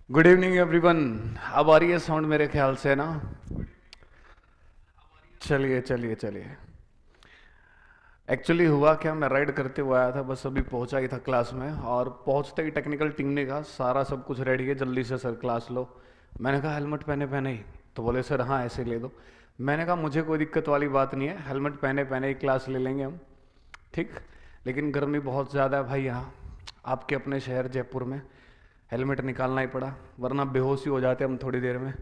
Good evening everyone. अब आ रही है साउंड मेरे ख्याल से ना। चलिए चलिए चलिए। एक्चुअली हुआ क्या, मैं राइड करते हुए आया था, बस अभी पहुंचा ही था क्लास में, और पहुंचते ही टेक्निकल टीम ने कहा सारा सब कुछ रेडी है, जल्दी से सर क्लास लो। मैंने कहा हेलमेट पहने पहने ही, तो बोले सर हाँ ऐसे ले दो। मैंने कहा मुझे कोई दिक्कत वाली बात नहीं है, हेलमेट पहने पहने ही क्लास ले लेंगे हम। ठीक। लेकिन गर्मी बहुत ज़्यादा है भाई यहाँ, आपके अपने शहर जयपुर में हेलमेट निकालना ही पड़ा, वरना बेहोश ही हो जाते हम थोड़ी देर में।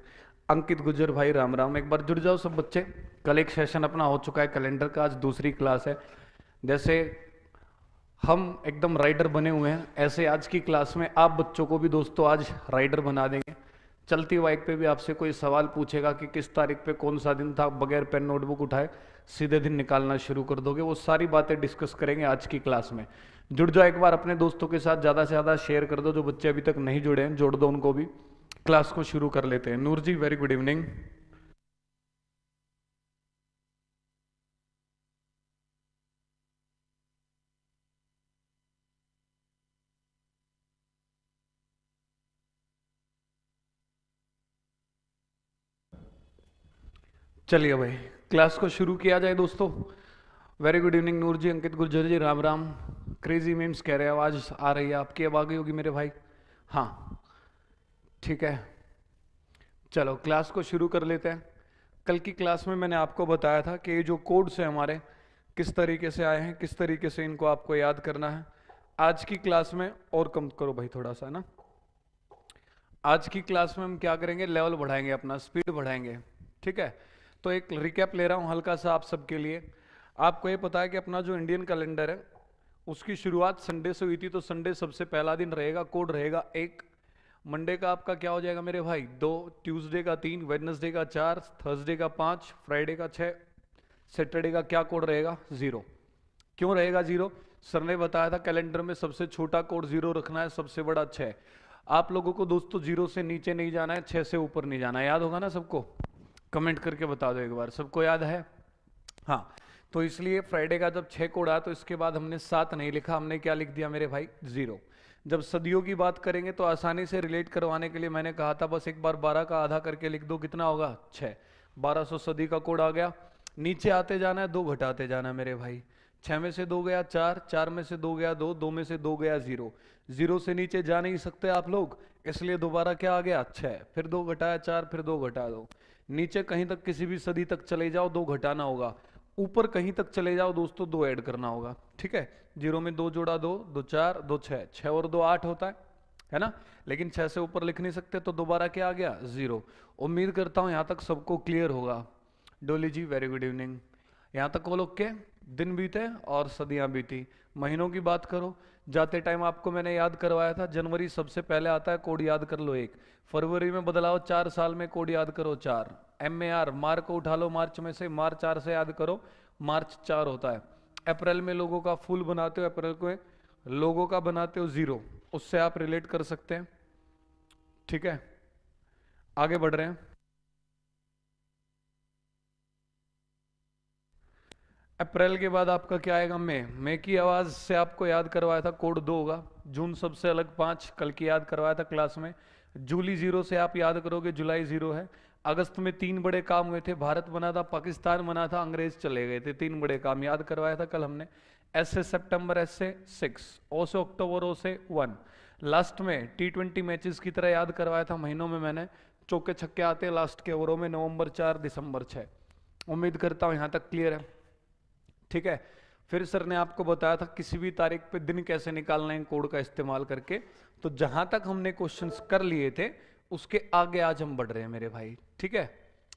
अंकित गुज्जर भाई राम राम, एक बार जुड़ जाओ सब बच्चे। कल एक सेशन अपना हो चुका है कैलेंडर का, आज दूसरी क्लास है। जैसे हम एकदम राइडर बने हुए हैं, ऐसे आज की क्लास में आप बच्चों को भी दोस्तों आज राइडर बना देंगे। चलती बाइक पे भी आपसे कोई सवाल पूछेगा कि किस तारीख पे कौन सा दिन था, बगैर पेन नोटबुक उठाए सीधे दिन निकालना शुरू कर दोगे। वो सारी बातें डिस्कस करेंगे आज की क्लास में। जुड़ जाओ एक बार, अपने दोस्तों के साथ ज़्यादा से ज़्यादा शेयर कर दो, जो बच्चे अभी तक नहीं जुड़े हैं जोड़ दो उनको भी। क्लास को शुरू कर लेते हैं। नूर जी वेरी गुड इवनिंग। चलिए भाई, क्लास को शुरू किया जाए दोस्तों। वेरी गुड इवनिंग नूर जी, अंकित गुर्जर जी राम राम। क्रेजी मीम्स कह रहे हैं आवाज़ आ रही है आपकी, अब आ गई होगी मेरे भाई। हाँ ठीक है, चलो क्लास को शुरू कर लेते हैं। कल की क्लास में मैंने आपको बताया था कि ये जो कोड्स हैं हमारे किस तरीके से आए हैं, किस तरीके से इनको आपको याद करना है। आज की क्लास में और कम करो भाई थोड़ा सा ना। आज की क्लास में हम क्या करेंगे, लेवल बढ़ाएंगे, अपना स्पीड बढ़ाएंगे। ठीक है, तो एक रिकैप ले रहा हूँ हल्का सा आप सबके लिए। आपको ये पता है कि अपना जो इंडियन कैलेंडर है उसकी शुरुआत संडे से हुई थी, तो संडे सबसे पहला दिन रहेगा, कोड रहेगा एक। मंडे का आपका क्या हो जाएगा मेरे भाई, दो। ट्यूसडे का तीन, वेडनेसडे का चार, थर्सडे का पाँच, फ्राइडे का छः, सैटरडे का क्या कोड रहेगा, जीरो। क्यों रहेगा जीरो? सर ने बताया था कैलेंडर में सबसे छोटा कोड जीरो रखना है, सबसे बड़ा छः। आप लोगों को दोस्तों जीरो से नीचे नहीं जाना है, छः से ऊपर नहीं जाना है, याद होगा ना सबको? कमेंट करके बता दो एक बार, सबको याद है? हाँ। तो इसलिए फ्राइडे का जब छः कोड आया तो इसके बाद हमने सात नहीं लिखा, हमने क्या लिख दिया मेरे भाई, जीरो। जब सदियों की बात करेंगे तो आसानी से रिलेट करवाने के लिए मैंने कहा था बस एक बार 12 का आधा करके लिख दो, कितना होगा, छः। 1200 सदी का कोड आ गया। नीचे आते जाना है, दो घटाते जाना है मेरे भाई। छः में से दो गया चार, चार में से दो गया दो, दो में से दो गया जीरो। जीरो से नीचे जा नहीं सकते आप लोग, इसलिए दोबारा क्या आ गया, छः। फिर दो घटाया चार, फिर दो घटा दो। नीचे कहीं तक किसी भी सदी तक चले जाओ, दो घटाना होगा। ऊपर कहीं तक चले जाओ दोस्तों, दो ऐड करना होगा। ठीक है, जीरो में दो जोड़ा दो, दो चार, दो छः, छः और दो आठ होता है ना? लेकिन छः से ऊपर लिख नहीं सकते, तो दोबारा क्या आ गया, जीरो। उम्मीद करता हूँ यहाँ तक सबको क्लियर होगा। डोली जी वेरी गुड इवनिंग। यहाँ तक वो लोग के दिन बीते और सदियां बीती। महीनों की बात करो, जाते टाइम आपको मैंने याद करवाया था, जनवरी सबसे पहले आता है, कोड याद कर लो एक। फरवरी में बदलाव, 4 साल में कोड याद करो चार। एम ए आर, मार को उठा लो मार्च में से, मार्च 4 से याद करो, मार्च 4 होता है। अप्रैल में लोगों का फुल बनाते हो, अप्रैल को लोगों का बनाते हो जीरो, उससे आप रिलेट कर सकते हैं। ठीक है, आगे बढ़ रहे हैं। अप्रैल के बाद आपका क्या आएगा, मई की आवाज से आपको याद करवाया था, कोड दो होगा। जून सबसे अलग पांच, कल की याद करवाया था क्लास में। जूली जीरो से आप याद करोगे, जुलाई जीरो है। अगस्त में तीन बड़े काम हुए थे, भारत बना था, पाकिस्तान बना था, अंग्रेज चले गए थे, तीन बड़े काम याद करवाया था कल हमने। एस से सितंबर, एस से 6, ओ से अक्टूबर, ओ से 1। लास्ट में T20 मैचेस की तरह याद करवाया था महीनों में मैंने, चौके छक्के आते हैं लास्ट के ओवरों में, नवंबर 4, दिसंबर 6। उम्मीद करता हूं यहां तक क्लियर है। ठीक है, फिर सर ने आपको बताया था किसी भी तारीख पे दिन कैसे निकालना है कोड का इस्तेमाल करके। तो जहां तक हमने क्वेश्चंस कर लिए थे उसके आगे आज हम बढ़ रहे हैं मेरे भाई। ठीक है,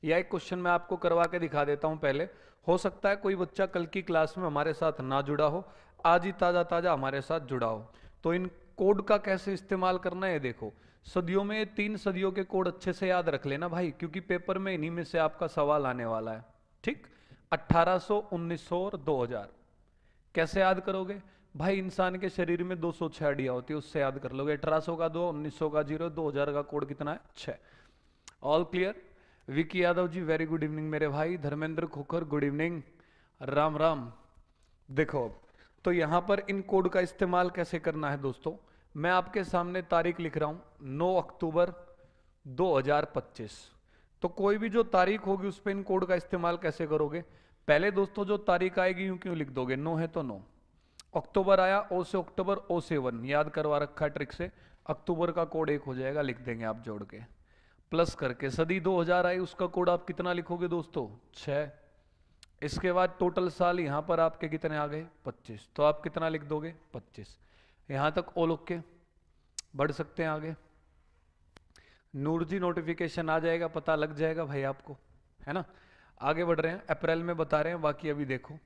यह एक क्वेश्चन मैं आपको करवा के दिखा देता हूं पहले। हो सकता है कोई बच्चा कल की क्लास में हमारे साथ ना जुड़ा हो, आज ही ताजा ताजा हमारे साथ जुड़ा हो। तो इन कोड का कैसे इस्तेमाल करना है देखो। सदियों में, तीन सदियों के कोड अच्छे से याद रख लेना भाई, क्योंकि पेपर में इन्हीं में से आपका सवाल आने वाला है। ठीक, 1800, 1900 और 2000। कैसे याद करोगे भाई, इंसान के शरीर में 206 हड्डियां होती है, उससे याद कर लोगे। 1800 का दो, 1900 का जीरो, 2000 का कोड कितना है, 6। All clear? Vicky Yadav ji very good evening मेरे भाई। Dharmendra Khokhar good evening, Ram Ram. देखो, तो यहां पर इन कोड का इस्तेमाल कैसे करना है दोस्तों, मैं आपके सामने तारीख लिख रहा हूं 9 अक्टूबर 2025। तो कोई भी जो तारीख होगी उस पर इन कोड का इस्तेमाल कैसे करोगे? पहले दोस्तों जो तारीख आएगी यूं क्यों लिख दोगे, 9 है तो 9, अक्टूबर आया ओ से अक्टूबर, ओ से 1 याद करवा रखा है ट्रिक से, अक्टूबर का कोड 1 हो जाएगा, लिख देंगे आप जोड़ के प्लस करके। सदी 2000 आई, उसका कोड आप कितना लिखोगे दोस्तों, 6। इसके बाद टोटल साल यहां पर आपके कितने आ गए, 25, तो आप कितना लिख दोगे, 25। यहां तक ओ लोग के बढ़ सकते हैं आगे। नूर जी नोटिफिकेशन आ जाएगा, पता लग जाएगा भाई आपको, है ना। आगे बढ़ रहे हैं, अप्रैल में बता रहे हैं, बाकी अभी देखो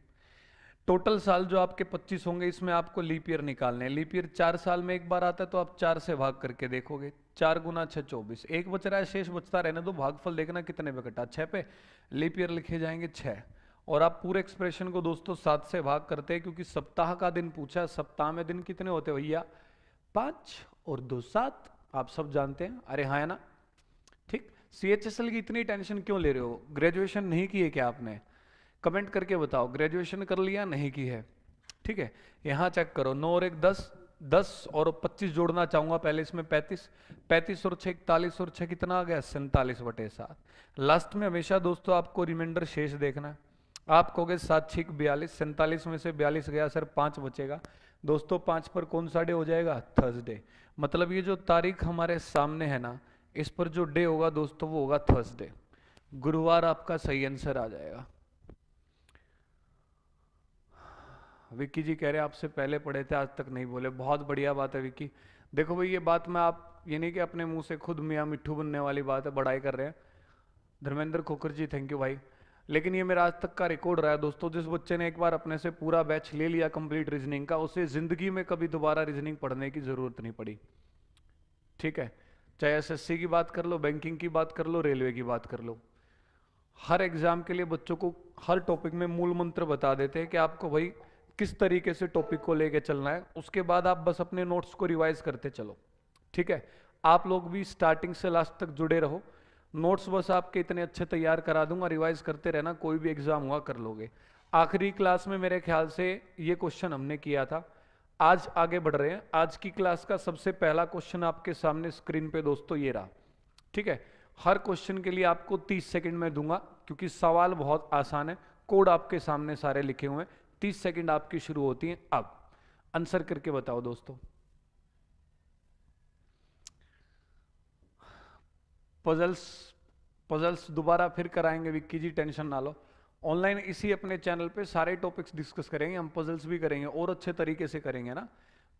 टोटल साल जो आपके 25 होंगे, इसमें आपको लीप ईयर निकालने हैं। लीप ईयर 4 साल में एक बार आता है, तो आप 4 से भाग करके देखोगे, 4 गुना 6 24, एक बच रहा है, शेष बचता रहने दो, भागफल देखना कितने पे कटा, 6 पे, लीप ईयर लिखे जाएंगे 6। और आप पूरे एक्सप्रेशन को दोस्तों 7 से भाग करते हैं, क्योंकि सप्ताह का दिन पूछा, सप्ताह में दिन कितने होते हैं भैया, 5 और 2 7, आप सब जानते हैं, अरे हाँ है ना, ठीक। CHSL की इतनी टेंशन क्यों ले रहे हो, ग्रेजुएशन नहीं की है क्या आपने, कमेंट करके बताओ, ग्रेजुएशन कर लिया नहीं की है, ठीक है। यहां चेक करो, 9 और 1 10, 10 और 25 जोड़ना चाहूंगा पहले, इसमें 35, 35 और 6 41 और 6 कितना आ गया, 47/7। लास्ट में हमेशा दोस्तों आपको रिमाइंडर शेष देखना है, आप कहोगे 7 6 42, 47 में से 42 गया सर, 5 बचेगा दोस्तों, 5 पर कौन सा डे हो जाएगा, थर्सडे। मतलब ये जो तारीख हमारे सामने है ना, इस पर जो डे होगा दोस्तों वो होगा थर्सडे, गुरुवार आपका सही आंसर आ जाएगा। विक्की जी कह रहे हैं आपसे पहले पढ़े थे आज तक नहीं बोले, बहुत बढ़िया बात है विक्की। देखो भाई ये बात मैं आप ये नहीं कि अपने मुंह से खुद मियाँ मिट्ठू बनने वाली बात है, बड़ाई कर रहे हैं। धर्मेंद्र खोकर जी थैंक यू भाई, लेकिन ये मेरा आज तक का रिकॉर्ड रहा है दोस्तों, जिस बच्चे ने एक बार अपने से पूरा बैच ले लिया कंप्लीट रीजनिंग का, उसे जिंदगी में कभी दोबारा रीजनिंग पढ़ने की जरूरत नहीं पड़ी, ठीक है। चाहे SSC की बात कर लो, बैंकिंग की बात कर लो, रेलवे की बात कर लो, हर एग्जाम के लिए बच्चों को हर टॉपिक में मूल मंत्र बता देते हैं कि आपको भाई किस तरीके से टॉपिक को लेके चलना है, उसके बाद आप बस अपने नोट्स को रिवाइज करते चलो, ठीक है। आप लोग भी स्टार्टिंग से लास्ट तक जुड़े रहो, नोट्स बस आपके इतने अच्छे तैयार करा दूंगा, रिवाइज करते रहना, कोई भी एग्जाम हुआ कर लोगे। आखिरी क्लास में मेरे ख्याल से ये क्वेश्चन हमने किया था, आज आगे बढ़ रहे हैं। आज की क्लास का सबसे पहला क्वेश्चन आपके सामने स्क्रीन पे दोस्तों ये रहा, ठीक है। हर क्वेश्चन के लिए आपको 30 सेकंड में दूंगा, क्योंकि सवाल बहुत आसान है, कोड आपके सामने सारे लिखे हुए हैं, 30 सेकंड आपकी शुरू होती है। अब आंसर करके बताओ दोस्तों। पजल्स पजल्स दोबारा फिर कराएंगे विक्की जी, टेंशन ना लो, ऑनलाइन इसी अपने चैनल पे सारे टॉपिक्स डिस्कस करेंगे, हम पजल्स भी करेंगे और अच्छे तरीके से करेंगे ना।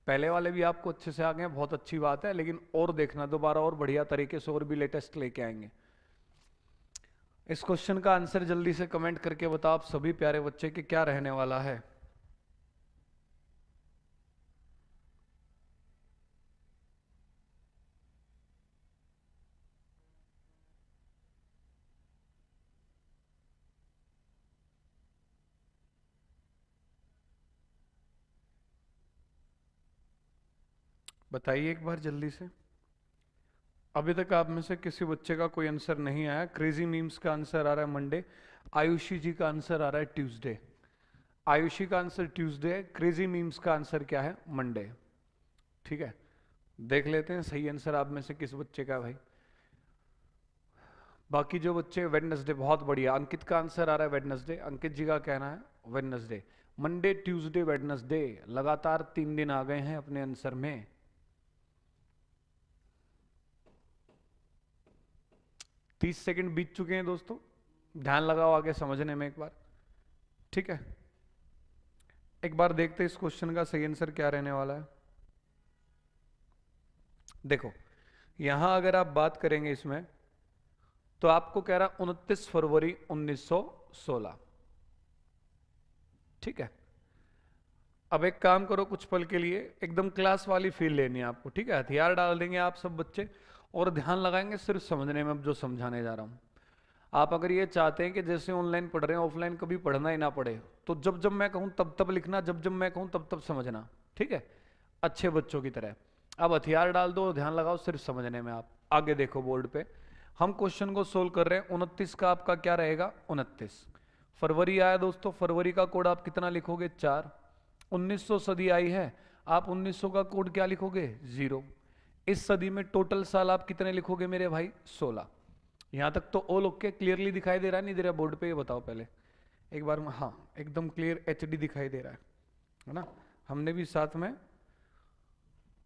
पहले वाले भी आपको अच्छे से आ गए, बहुत अच्छी बात है, लेकिन और देखना दोबारा और बढ़िया तरीके से और भी लेटेस्ट लेके आएंगे। इस क्वेश्चन का आंसर जल्दी से कमेंट करके बताओ आप सभी प्यारे बच्चे कि क्या रहने वाला है। बताइए एक बार जल्दी से। अभी तक आप में से किसी बच्चे का कोई आंसर नहीं आया। क्रेजी मीम्स का आंसर आ रहा है मंडे, आयुषी जी का आंसर आ रहा है ट्यूसडे। आयुषी का आंसर ट्यूसडे है, क्रेजी मीम्स का आंसर क्या है, मंडे, ठीक है। देख लेते हैं सही आंसर आप में से किस बच्चे का है भाई। बाकी जो बच्चे वेडनेसडे, बहुत बढ़िया, अंकित का आंसर आ रहा है वेडनेसडे, अंकित जी का कहना है वेडनेसडे। मंडे ट्यूसडे वेडनेसडे, लगातार 3 दिन आ गए हैं अपने आंसर में। तीस सेकंड बीत चुके हैं दोस्तों, ध्यान लगाओ आगे समझने में एक बार, ठीक है। एक बार देखते हैं इस क्वेश्चन का सही आंसर क्या रहने वाला है। देखो यहां अगर आप बात करेंगे इसमें, तो आपको कह रहा 29 फरवरी 1916, ठीक है। अब एक काम करो, कुछ पल के लिए एकदम क्लास वाली फील लेनी है आपको, ठीक है। हथियार डाल देंगे आप सब बच्चे और ध्यान लगाएंगे सिर्फ समझने में, अब जो समझाने जा रहा हूं। आप अगर ये चाहते हैं कि जैसे ऑनलाइन पढ़ रहे हैं ऑफलाइन कभी पढ़ना ही ना पड़े, तो जब जब मैं कहूं तब तब लिखना, जब जब मैं कहूं तब तब समझना, ठीक है, अच्छे बच्चों की तरह। अब हथियार डाल दो और ध्यान लगाओ सिर्फ समझने में। आप आगे देखो बोर्ड पे, हम क्वेश्चन को सोल्व कर रहे हैं। 29 का आपका क्या रहेगा, 29 फरवरी आया दोस्तों, फरवरी का कोड आप कितना लिखोगे, 4। 1900 सदी आई है, आप 1900 का कोड क्या लिखोगे? 0। इस सदी में टोटल साल आप कितने लिखोगे मेरे भाई? 16। यहां तक तो ऑल ओके, क्लियरली दिखाई दे रहा है नहीं दे रहा बोर्ड पे? ये बताओ पहले एक बार। हाँ एकदम क्लियर एचडी दिखाई दे रहा है ना? हमने भी साथ में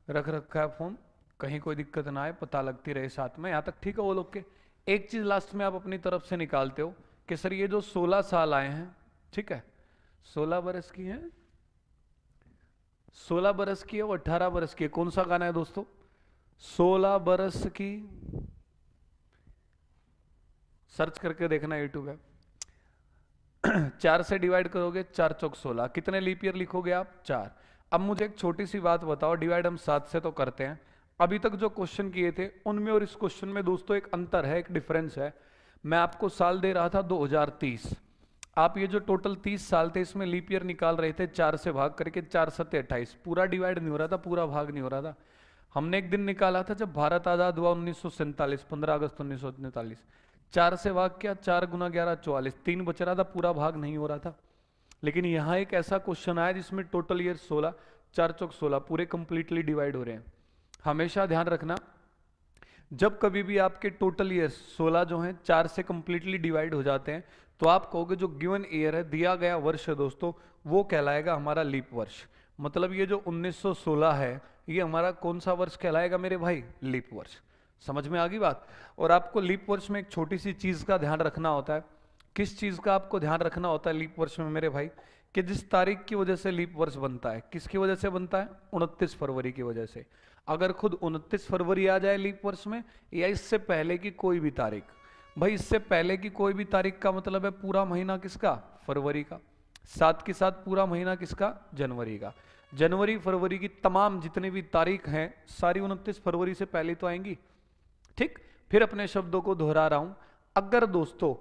रख रखा है फोन, कहीं कोई दिक्कत ना आए, पता लगती रहे साथ में। यहां तक ठीक है ऑल ओके। एक चीज लास्ट में आप अपनी तरफ से निकालते हो कि सर ये जो 16 साल आए हैं, ठीक है, 16 बरस की है, 16 बरस की है और 18 बरस की है। कौन सा गाना है दोस्तों? 16 बरस की, सर्च करके देखना यूट्यूब है। 4 से डिवाइड करोगे, 4 चौक 16, कितने लीप ईयर लिखोगे आप? 4। अब मुझे एक छोटी सी बात बताओ, डिवाइड हम 7 से तो करते हैं, अभी तक जो क्वेश्चन किए थे उनमें और इस क्वेश्चन में दोस्तों एक अंतर है, एक डिफरेंस है। मैं आपको साल दे रहा था 2030, आप ये जो टोटल 30 साल थे इसमें लीप ईयर निकाल रहे थे 4 से भाग करके, 4 सत्ते 28, पूरा डिवाइड नहीं हो रहा था, पूरा भाग नहीं हो रहा था। हमने एक दिन निकाला था जब भारत आजाद हुआ 1947, 15 अगस्त 1947, 4 से भाग किया, 4 गुना 11 44, 3 बच रहा था, पूरा भाग नहीं हो रहा था। लेकिन यहां एक ऐसा क्वेश्चन आया जिसमें टोटल ईयर 16, 4 चौक 16 पूरे कंप्लीटली डिवाइड हो रहे हैं। हमेशा ध्यान रखना, जब कभी भी आपके टोटल ईयर 16 जो हैं 4 से कंप्लीटली डिवाइड हो जाते हैं, तो आप कहोगे जो गिवन ईयर है, दिया गया वर्ष है दोस्तों, वो कहलाएगा हमारा लीप वर्ष। मतलब ये जो 1916 है ये हमारा कौन सा वर्ष कहलाएगा मेरे भाई? लीप वर्ष। समझ में आ गई बात? और आपको लीप वर्ष में एक छोटी सी चीज का ध्यान रखना होता है। किस चीज का आपको ध्यान रखना होता है लीप वर्ष में मेरे भाई? कि जिस तारीख की वजह से लीप वर्ष बनता है, किसकी वजह से बनता है? 29 फरवरी की वजह से। अगर खुद 29 फरवरी आ जाए लीप वर्ष में, या इससे पहले की कोई भी तारीख, भाई इससे पहले की कोई भी तारीख का मतलब है पूरा महीना किसका? फरवरी का। साथ के साथ पूरा महीना किसका? जनवरी का। जनवरी फरवरी की तमाम जितनी भी तारीख हैं सारी 29 फरवरी से पहले तो आएंगी। ठीक, फिर अपने शब्दों को दोहरा रहा हूं, अगर दोस्तों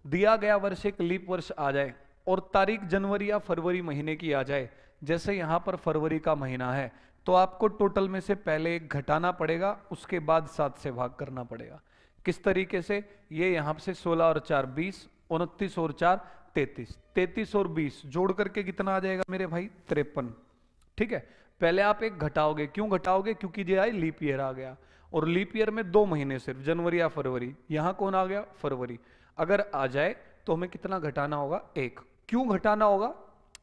दिया गया वर्ष एक लीप वर्ष आ जाए और तारीख जनवरी या फरवरी महीने की आ जाए, जैसे यहां पर फरवरी का महीना है, तो आपको टोटल में से पहले एक घटाना पड़ेगा, उसके बाद 7 से भाग करना पड़ेगा। किस तरीके से? ये यहां से 16 और 4 20, 29 और 4 33, 33 और 20 जोड़ करके कितना आ जाएगा मेरे भाई? 53। ठीक है, पहले आप एक घटाओगे, क्यों घटाओगे? क्योंकि ये आई लीप ईयर आ गया, और लीप ईयर में 2 महीने सिर्फ, जनवरी या फरवरी। यहां कौन आ गया? फरवरी। अगर आ जाए तो हमें कितना घटाना होगा? 1। क्यों घटाना होगा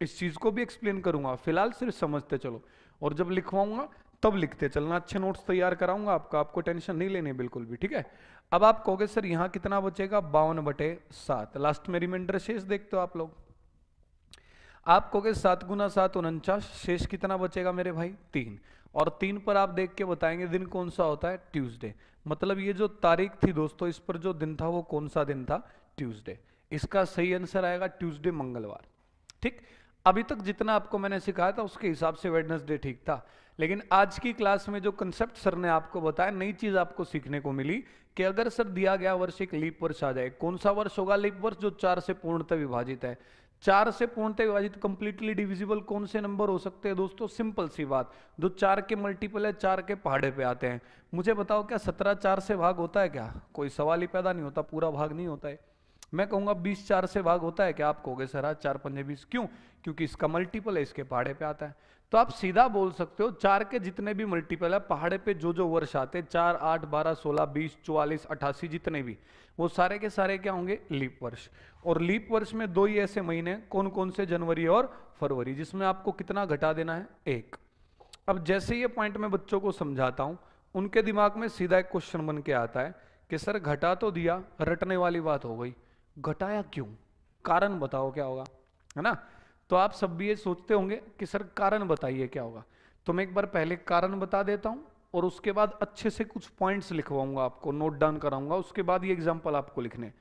इस चीज को भी एक्सप्लेन करूंगा, फिलहाल सिर्फ समझते चलो, और जब लिखवाऊंगा तब लिखते चलना। अच्छे नोट्स तैयार कराऊंगा आपको टेंशन नहीं लेनी बिल्कुल भी, ठीक है। अब आप कहोगे सर यहां कितना बचेगा? 52/7। लास्ट में रिमाइंडर शेष देखते हो आप लोग, आप कहोगे 7 गुना 7 49, शेष कितना बचेगा मेरे भाई? 3। और 3 पर आप देख के बताएंगे दिन कौन सा होता है? ट्यूसडे। मतलब ये जो तारीख थी दोस्तों, इस पर जो दिन था वो कौन सा दिन था? ट्यूसडे। इसका सही आंसर आएगा ट्यूसडे, मंगलवार। ठीक, अभी तक जितना आपको मैंने सिखाया था उसके हिसाब से वेडनेसडे ठीक था, लेकिन आज की क्लास में जो कंसेप्ट सर ने आपको बताया, नई चीज आपको सीखने को मिली कि अगर सर दिया गया वर्ष एक लीप वर्ष आ जाए, कौन सा वर्ष होगा लीप वर्ष? जो 4 से पूर्णतः विभाजित है। 4 से पूर्णतः विभाजित कंप्लीटली डिविजिबल कौन से नंबर हो सकते हैं दोस्तों? सिंपल सी बात, जो 4 के मल्टीपल है, 4 के पहाड़े पे आते हैं। मुझे बताओ क्या 17 4 से भाग होता है क्या? कोई सवाल ही पैदा नहीं होता, पूरा भाग नहीं होता है। मैं कहूंगा 20 4 से भाग होता है क्या? आप कहोगे सर आज 4 पंजे 20, क्यों? क्योंकि इसका मल्टीपल है, इसके पहाड़े पे आता है। तो आप सीधा बोल सकते हो 4 के जितने भी मल्टीपल है, पहाड़े पे जो जो वर्ष आते हैं, 4 8 12 16 20 44 88 जितने भी, वो सारे के सारे क्या होंगे? लीप वर्ष। और लीप वर्ष में 2 ही ऐसे महीने, कौन कौन से? जनवरी और फरवरी, जिसमें आपको कितना घटा देना है? 1। अब जैसे ये पॉइंट मैं बच्चों को समझाता हूं, उनके दिमाग में सीधा एक क्वेश्चन बन के आता है कि सर घटा तो दिया, रटने वाली बात हो गई, घटाया क्यों? कारण बताओ क्या होगा, है ना? तो आप सब भी ये सोचते होंगे कि सर कारण बताइए क्या होगा। तो मैं एक बार पहले कारण बता देता हूं और उसके बाद अच्छे से कुछ पॉइंट्स लिखवाऊंगा, आपको नोट डाउन कराऊंगा, उसके बाद ये एग्जांपल आपको लिखने,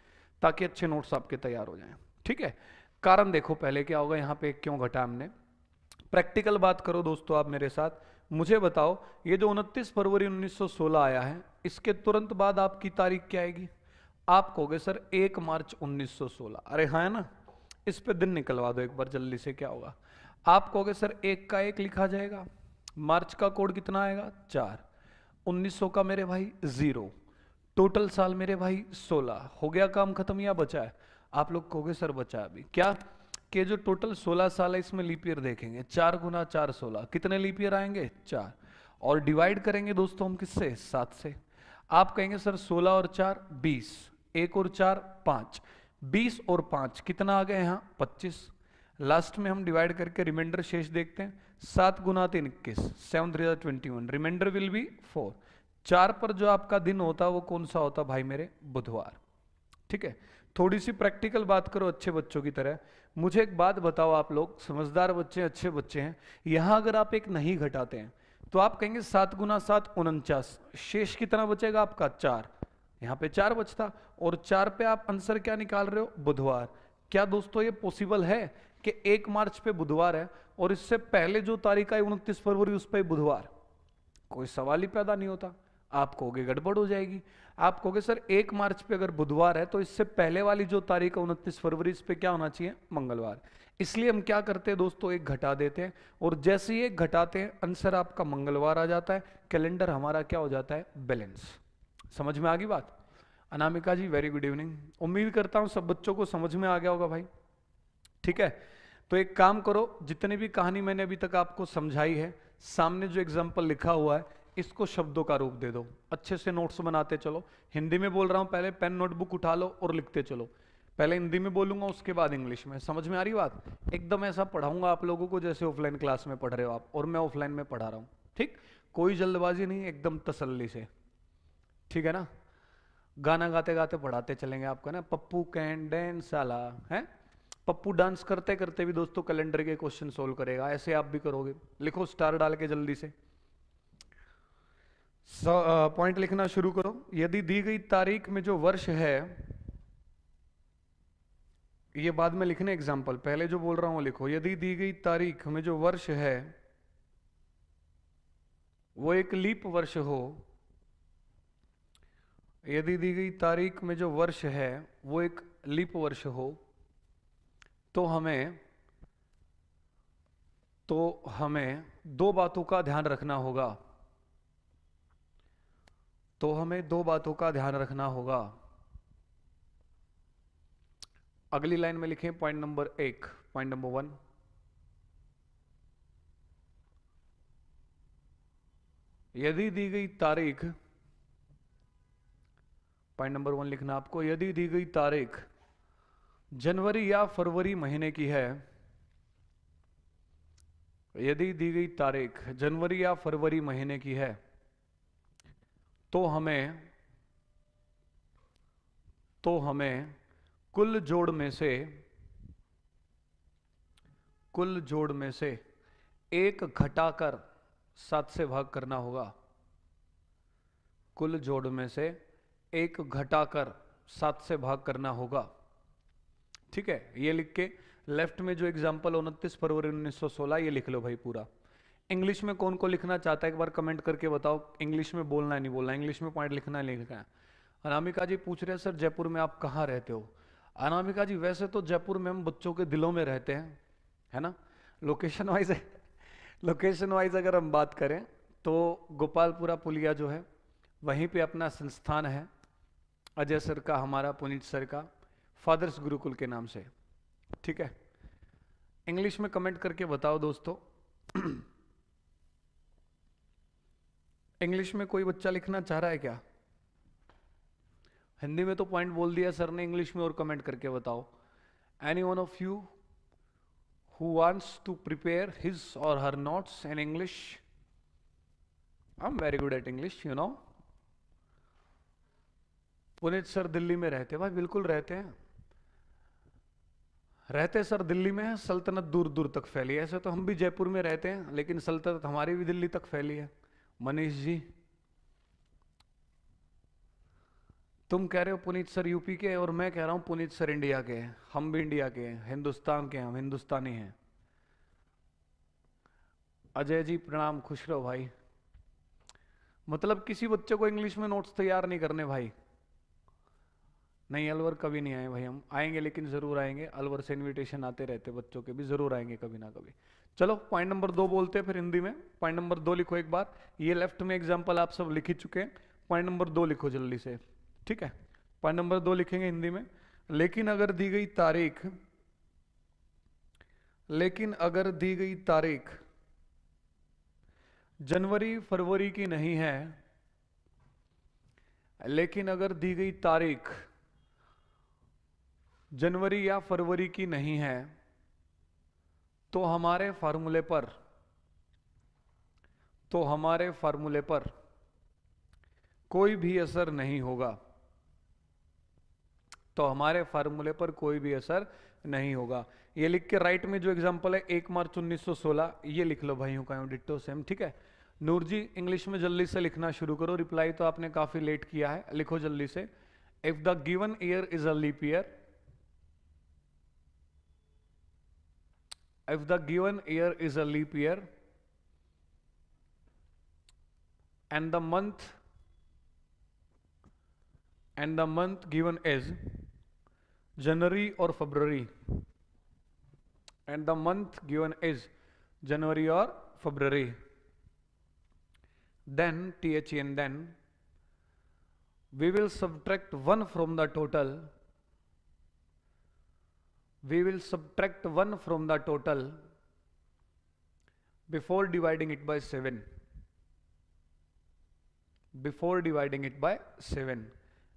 ताकि अच्छे नोट्स आपके तैयार हो जाएं। ठीक है, कारण देखो पहले क्या होगा, यहाँ पे क्यों घटा हमने। प्रैक्टिकल बात करो दोस्तों आप मेरे साथ, मुझे बताओ ये जो 29 फरवरी 1916 आया है, इसके तुरंत बाद आपकी तारीख क्या आएगी? आप कहोगे सर 1 मार्च 1916। अरे हाँ है ना, इस पे दिन निकलवा दो एक बार जल्दी से, क्या होगा? आप कहोगे सर 1 का 1 लिखा जाएगा, मार्च का कोड कितना आएगा? 4, 1900 का मेरे भाई 0, टोटल साल मेरे भाई 16। हो गया काम खत्म या बचा है? आप लोग कहोगे सर बचा है अभी क्या? कि जो टोटल 16 साल है इसमें लीप ईयर देखेंगे, 4 गुना 4 16, कितने लीप ईयर आएंगे 4, और डिवाइड करेंगे दोस्तों हम किससे, 7 से। आप कहेंगे सर 16 और 4 20, 1 और 4 5, 20 और 5 कितना आ गया यहाँ 25। लास्ट में हम डिवाइड करके रिमाइंडर शेष देखते हैं, 7 गुना 3 21, 7 3 21, रिमाइंडर विल बी 4। 4 पर जो आपका दिन होता है वो कौन सा होता भाई मेरे, बुधवार। ठीक है, थोड़ी सी प्रैक्टिकल बात करो अच्छे बच्चों की तरह। मुझे एक बात बताओ, आप लोग समझदार बच्चे अच्छे बच्चे हैं, यहां अगर आप एक नहीं घटाते हैं तो आप कहेंगे 7 गुना 7 49, शेष कितना बचेगा आपका 4, यहाँ पे 4 बचता, और 4 पे आप आंसर क्या निकाल रहे हो, बुधवार। क्या दोस्तों ये पॉसिबल है कि 1 मार्च पे बुधवार है और इससे पहले जो तारीख आई 29 फरवरी उस पर बुधवार, कोई सवाल ही पैदा नहीं होता। आप कहोगे गड़बड़ हो जाएगी, आप कहोगे सर 1 मार्च पे अगर बुधवार है तो इससे पहले वाली जो तारीख है 29 फरवरी, इस पे क्या होना चाहिए, मंगलवार। इसलिए हम क्या करते हैं दोस्तों, एक घटा देते हैं, और जैसे ही एक घटाते हैं आंसर आपका मंगलवार आ जाता है, कैलेंडर हमारा क्या हो जाता है, बैलेंस। समझ में आ गई बात। अनामिका जी वेरी गुड इवनिंग, उम्मीद करता हूं सब बच्चों को समझ में आ गया होगा भाई। ठीक है, तो एक काम करो, जितनी भी कहानी मैंने अभी तक आपको समझाई है, सामने जो एग्जाम्पल लिखा हुआ है इसको शब्दों का रूप दे दो, अच्छे से नोट्स बनाते चलो। हिंदी में बोल रहा हूं, पहले पेन नोटबुक उठा लो और लिखते चलो। पहले हिंदी में बोलूंगा उसके बाद इंग्लिश में, समझ में आ रही बात। एकदम ऐसा पढ़ाऊंगा आप लोगों को जैसे ऑफलाइन क्लास में पढ़ रहे हो आप, और मैं ऑफलाइन में पढ़ा रहा हूं। ठीक, कोई जल्दबाजी नहीं, एकदम तसल्ली से। ठीक है ना, गाना गाते गाते पढ़ाते चलेंगे आपको ना, पप्पू कैन डांस साला है। पप्पू डांस करते करते भी दोस्तों कैलेंडर के क्वेश्चन सोल्व करेगा, ऐसे आप भी करोगे। लिखो स्टार डाल के जल्दी से, पॉइंट लिखना शुरू करो। यदि दी गई तारीख में जो वर्ष है, ये बाद में लिखने एग्जाम्पल, पहले जो बोल रहा हूं लिखो। यदि दी गई तारीख में जो वर्ष है वो एक लीप वर्ष हो, यदि दी गई तारीख में जो वर्ष है वो एक लीप वर्ष हो, तो हमें दो बातों का ध्यान रखना होगा। तो हमें दो बातों का ध्यान रखना होगा। अगली लाइन में लिखें पॉइंट नंबर 1, पॉइंट नंबर 1, यदि दी गई तारीख, पॉइंट नंबर 1 लिखना आपको, यदि दी गई तारीख जनवरी या फरवरी महीने की है, यदि दी गई तारीख जनवरी या फरवरी महीने की है, तो हमें कुल जोड़ में से एक घटाकर 7 से भाग करना होगा। कुल जोड़ में से एक घटाकर 7 से भाग करना होगा। ठीक है, ये लिख के लेफ्ट में जो एग्जांपल 29 फरवरी 1916, ये लिख लो भाई पूरा। इंग्लिश में कौन को लिखना चाहता है एक बार कमेंट करके बताओ, इंग्लिश में बोलना है नहीं बोलना, इंग्लिश में पॉइंट लिखना है नहीं लिखना है। अनामिका जी पूछ रहे हैं सर जयपुर में आप कहाँ रहते हो। अनामिका जी वैसे तो जयपुर में हम बच्चों के दिलों में रहते हैं, है ना। लोकेशन वाइज अगर हम बात करें तो गोपालपुरा पुलिया जो है वहीं पे अपना संस्थान है, अजय सर का, हमारा पुनीत सर का, फादर्स गुरुकुल के नाम से। ठीक है, इंग्लिश में कमेंट करके बताओ दोस्तों। इंग्लिश में कोई बच्चा लिखना चाह रहा है क्या? हिंदी में तो पॉइंट बोल दिया सर ने, इंग्लिश में और कमेंट करके बताओ। Any one of you who wants to prepare his or her notes in English? I'm very good at English, you know. Puneet sir Delhi में रहते भाई, बिल्कुल रहते हैं, रहते सर दिल्ली में है। सल्तनत दूर दूर तक फैली है, ऐसे तो हम भी जयपुर में रहते हैं लेकिन सल्तनत हमारी भी दिल्ली तक फैली है। मनीष जी तुम कह रहे हो पुनीत सर यूपी के, और मैं कह रहा हूं पुनीत सर इंडिया के हैं। हम भी इंडिया के हैं, हिंदुस्तान के हैं, हम हिंदुस्तानी हैं। अजय जी प्रणाम, खुश रहो भाई। मतलब किसी बच्चे को इंग्लिश में नोट्स तैयार नहीं करने भाई। नहीं अलवर कभी नहीं आए भाई, हम आएंगे लेकिन जरूर आएंगे। अलवर से इनविटेशन आते रहते बच्चों के भी, जरूर आएंगे कभी ना कभी। चलो पॉइंट नंबर 2 बोलते हैं फिर हिंदी में। पॉइंट नंबर 2 लिखो एक बार, ये लेफ्ट में एग्जाम्पल आप सब लिख ही चुके हैं। पॉइंट नंबर 2 लिखो जल्दी से। ठीक है, पॉइंट नंबर 2 लिखेंगे हिंदी में। लेकिन अगर दी गई तारीख लेकिन अगर दी गई तारीख जनवरी फरवरी की नहीं है, लेकिन अगर दी गई तारीख जनवरी या फरवरी की नहीं है, तो हमारे फार्मूले पर कोई भी असर नहीं होगा। तो हमारे फार्मूले पर कोई भी असर नहीं होगा। ये लिख के राइट में जो एग्जांपल है 1 मार्च 1916, ये लिख लो भाइयों का डिट्टो सेम, ठीक है। नूर जी इंग्लिश में जल्दी से लिखना शुरू करो, रिप्लाई तो आपने काफी लेट किया है, लिखो जल्दी से। If the given year is a leap year, if the given year is a leap year and the month given is January or February, and the month given is January or February, then THN, then we will subtract 1 from the total, before dividing it by 7,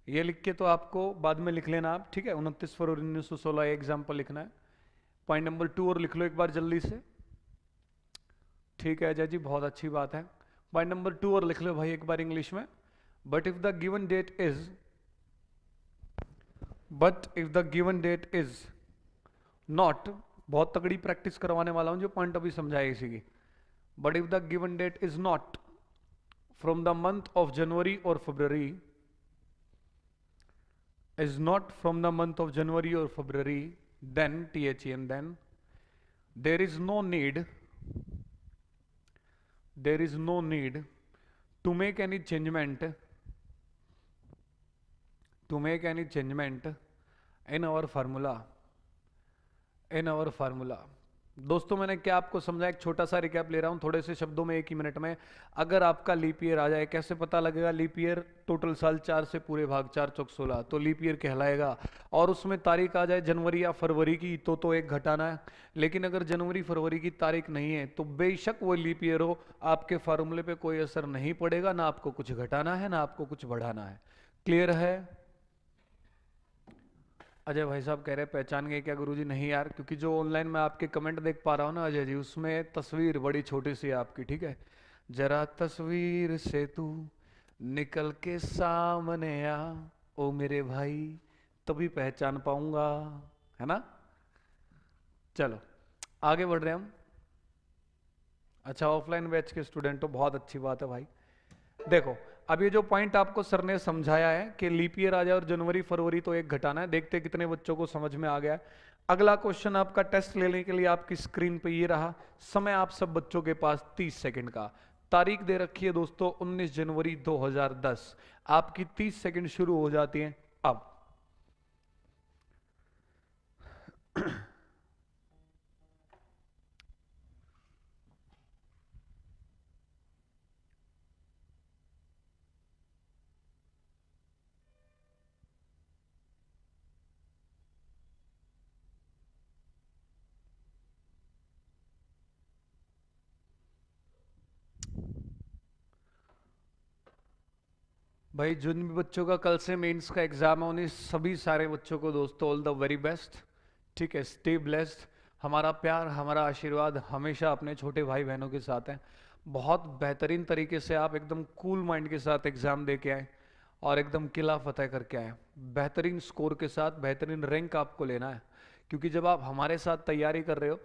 ये लिख के तो आपको बाद में लिख लेना आप, ठीक है। 29 फरवरी 1916 एग्जाम्पल लिखना है। पॉइंट नंबर 2 और लिख लो एक बार जल्दी से, ठीक है अजय जी, बहुत अच्छी बात है। पॉइंट नंबर 2 और लिख लो भाई एक बार इंग्लिश में। But if the given date is not, बहुत तगड़ी प्रैक्टिस करवाने वाला हूं जो पॉइंट अभी समझाए इसी की। But if the given date is not from the month of January और February, then THN, then there is no need to make any changement in our formula। दोस्तों मैंने क्या आपको समझा, एक छोटा सा रिकैप ले रहा हूं थोड़े से शब्दों में, 1 ही मिनट में। अगर आपका लीप ईयर आ जाए, कैसे पता लगेगा? लीप ईयर टोटल साल 4 से पूरे भाग 4 चौक 16, तो लीप ईयर कहलाएगा। और उसमें तारीख आ जाए जनवरी या फरवरी की, तो एक घटाना है। लेकिन अगर जनवरी फरवरी की तारीख नहीं है, तो बेशक वो लीप ईयर हो, आपके फार्मूले पे कोई असर नहीं पड़ेगा, ना आपको कुछ घटाना है ना आपको कुछ बढ़ाना है। क्लियर है? अजय भाई साहब कह रहे हैं पहचान गए क्या गुरुजी? नहीं यार, क्योंकि जो ऑनलाइन मैं आपके कमेंट देख पा रहा हूँ ना अजय जी, उसमें तस्वीर बड़ी छोटी सी है आपकी, ठीक है। जरा तस्वीर से तू निकल के सामने आ ओ मेरे भाई, तभी पहचान पाऊंगा, है ना। चलो आगे बढ़ रहे हैं हम। अच्छा ऑफलाइन बैच के स्टूडेंट हो, बहुत अच्छी बात है भाई। देखो अब ये जो पॉइंट आपको सर ने समझाया है कि लीप ईयर आ जाए और जनवरी फरवरी तो एक घटाना है, देखते कितने बच्चों को समझ में आ गया। अगला क्वेश्चन आपका टेस्ट लेने के लिए आपकी स्क्रीन पे ये रहा। समय आप सब बच्चों के पास 30 सेकंड का। तारीख दे रखी है दोस्तों 19 जनवरी 2010। आपकी 30 सेकंड शुरू हो जाती है अब। भाई जिन भी बच्चों का कल से मेंस का एग्जाम है, उन्हें सभी सारे बच्चों को दोस्तों ऑल द वेरी बेस्ट, ठीक है। Stay blessed. हमारा प्यार हमारा आशीर्वाद हमेशा अपने छोटे भाई बहनों के साथ है। बहुत बेहतरीन तरीके से आप एकदम कूल माइंड के साथ एग्जाम दे के आए और एकदम किला फतेह करके आए, बेहतरीन स्कोर के साथ बेहतरीन रैंक आपको लेना है। क्योंकि जब आप हमारे साथ तैयारी कर रहे हो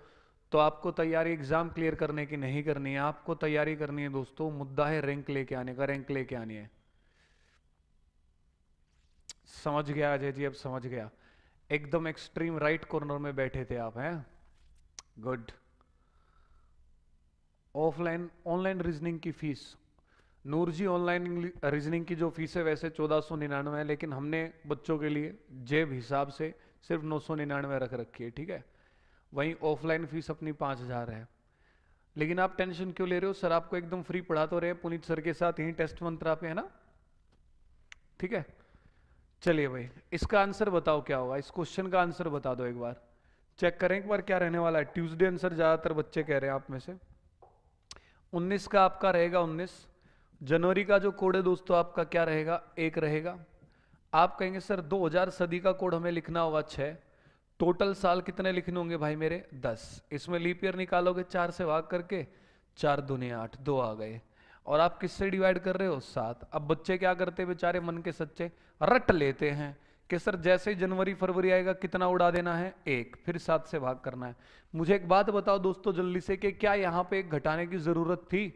तो आपको तैयारी एग्जाम क्लियर करने की नहीं करनी है, आपको तैयारी करनी है दोस्तों, मुद्दा है रैंक लेके आने का, रैंक लेके आनी है। समझ गया अजय जी? अब समझ गया। एकदम एक्सट्रीम राइट कॉर्नर में बैठे थे आप, हैं? गुड। ऑफलाइन ऑनलाइन रीजनिंग की फीस, नूर जी ऑनलाइन रीजनिंग की जो फीस है वैसे 1499 है, लेकिन हमने बच्चों के लिए जेब हिसाब से सिर्फ 999 रख रखी है, ठीक है। वहीं ऑफलाइन फीस अपनी 5000 है। लेकिन आप टेंशन क्यों ले रहे हो? सर आपको एकदम फ्री पढ़ा तो रहे पुनीत सर के साथ, यही टेस्ट मंत्रा पे, है ना, ठीक है। चलिए भाई इसका आंसर बताओ क्या होगा, इस क्वेश्चन का आंसर बता दो एक बार। चेक करें एक बार क्या रहने वाला है। ट्यूसडे आंसर ज्यादातर बच्चे कह रहे हैं आप में से। 19 का आपका रहेगा 19। जनवरी का जो कोड है दोस्तों आपका क्या रहेगा, 1 रहेगा। आप कहेंगे सर 2000 सदी का कोड हमें लिखना होगा 6। टोटल साल कितने लिखने होंगे भाई मेरे, 10। इसमें लीप ईयर निकालोगे 4 से भाग करके, 4 दूनी 8, 2 आ गए। और आप किससे डिवाइड कर रहे हो, 7। अब बच्चे क्या करते हैं बेचारे मन के सच्चे, रट लेते हैं कि सर जैसे ही जनवरी फरवरी आएगा कितना उड़ा देना है, 1, फिर 7 से भाग करना है। मुझे एक बात बताओ दोस्तों जल्दी से, कि क्या यहाँ पे एक घटाने की जरूरत थी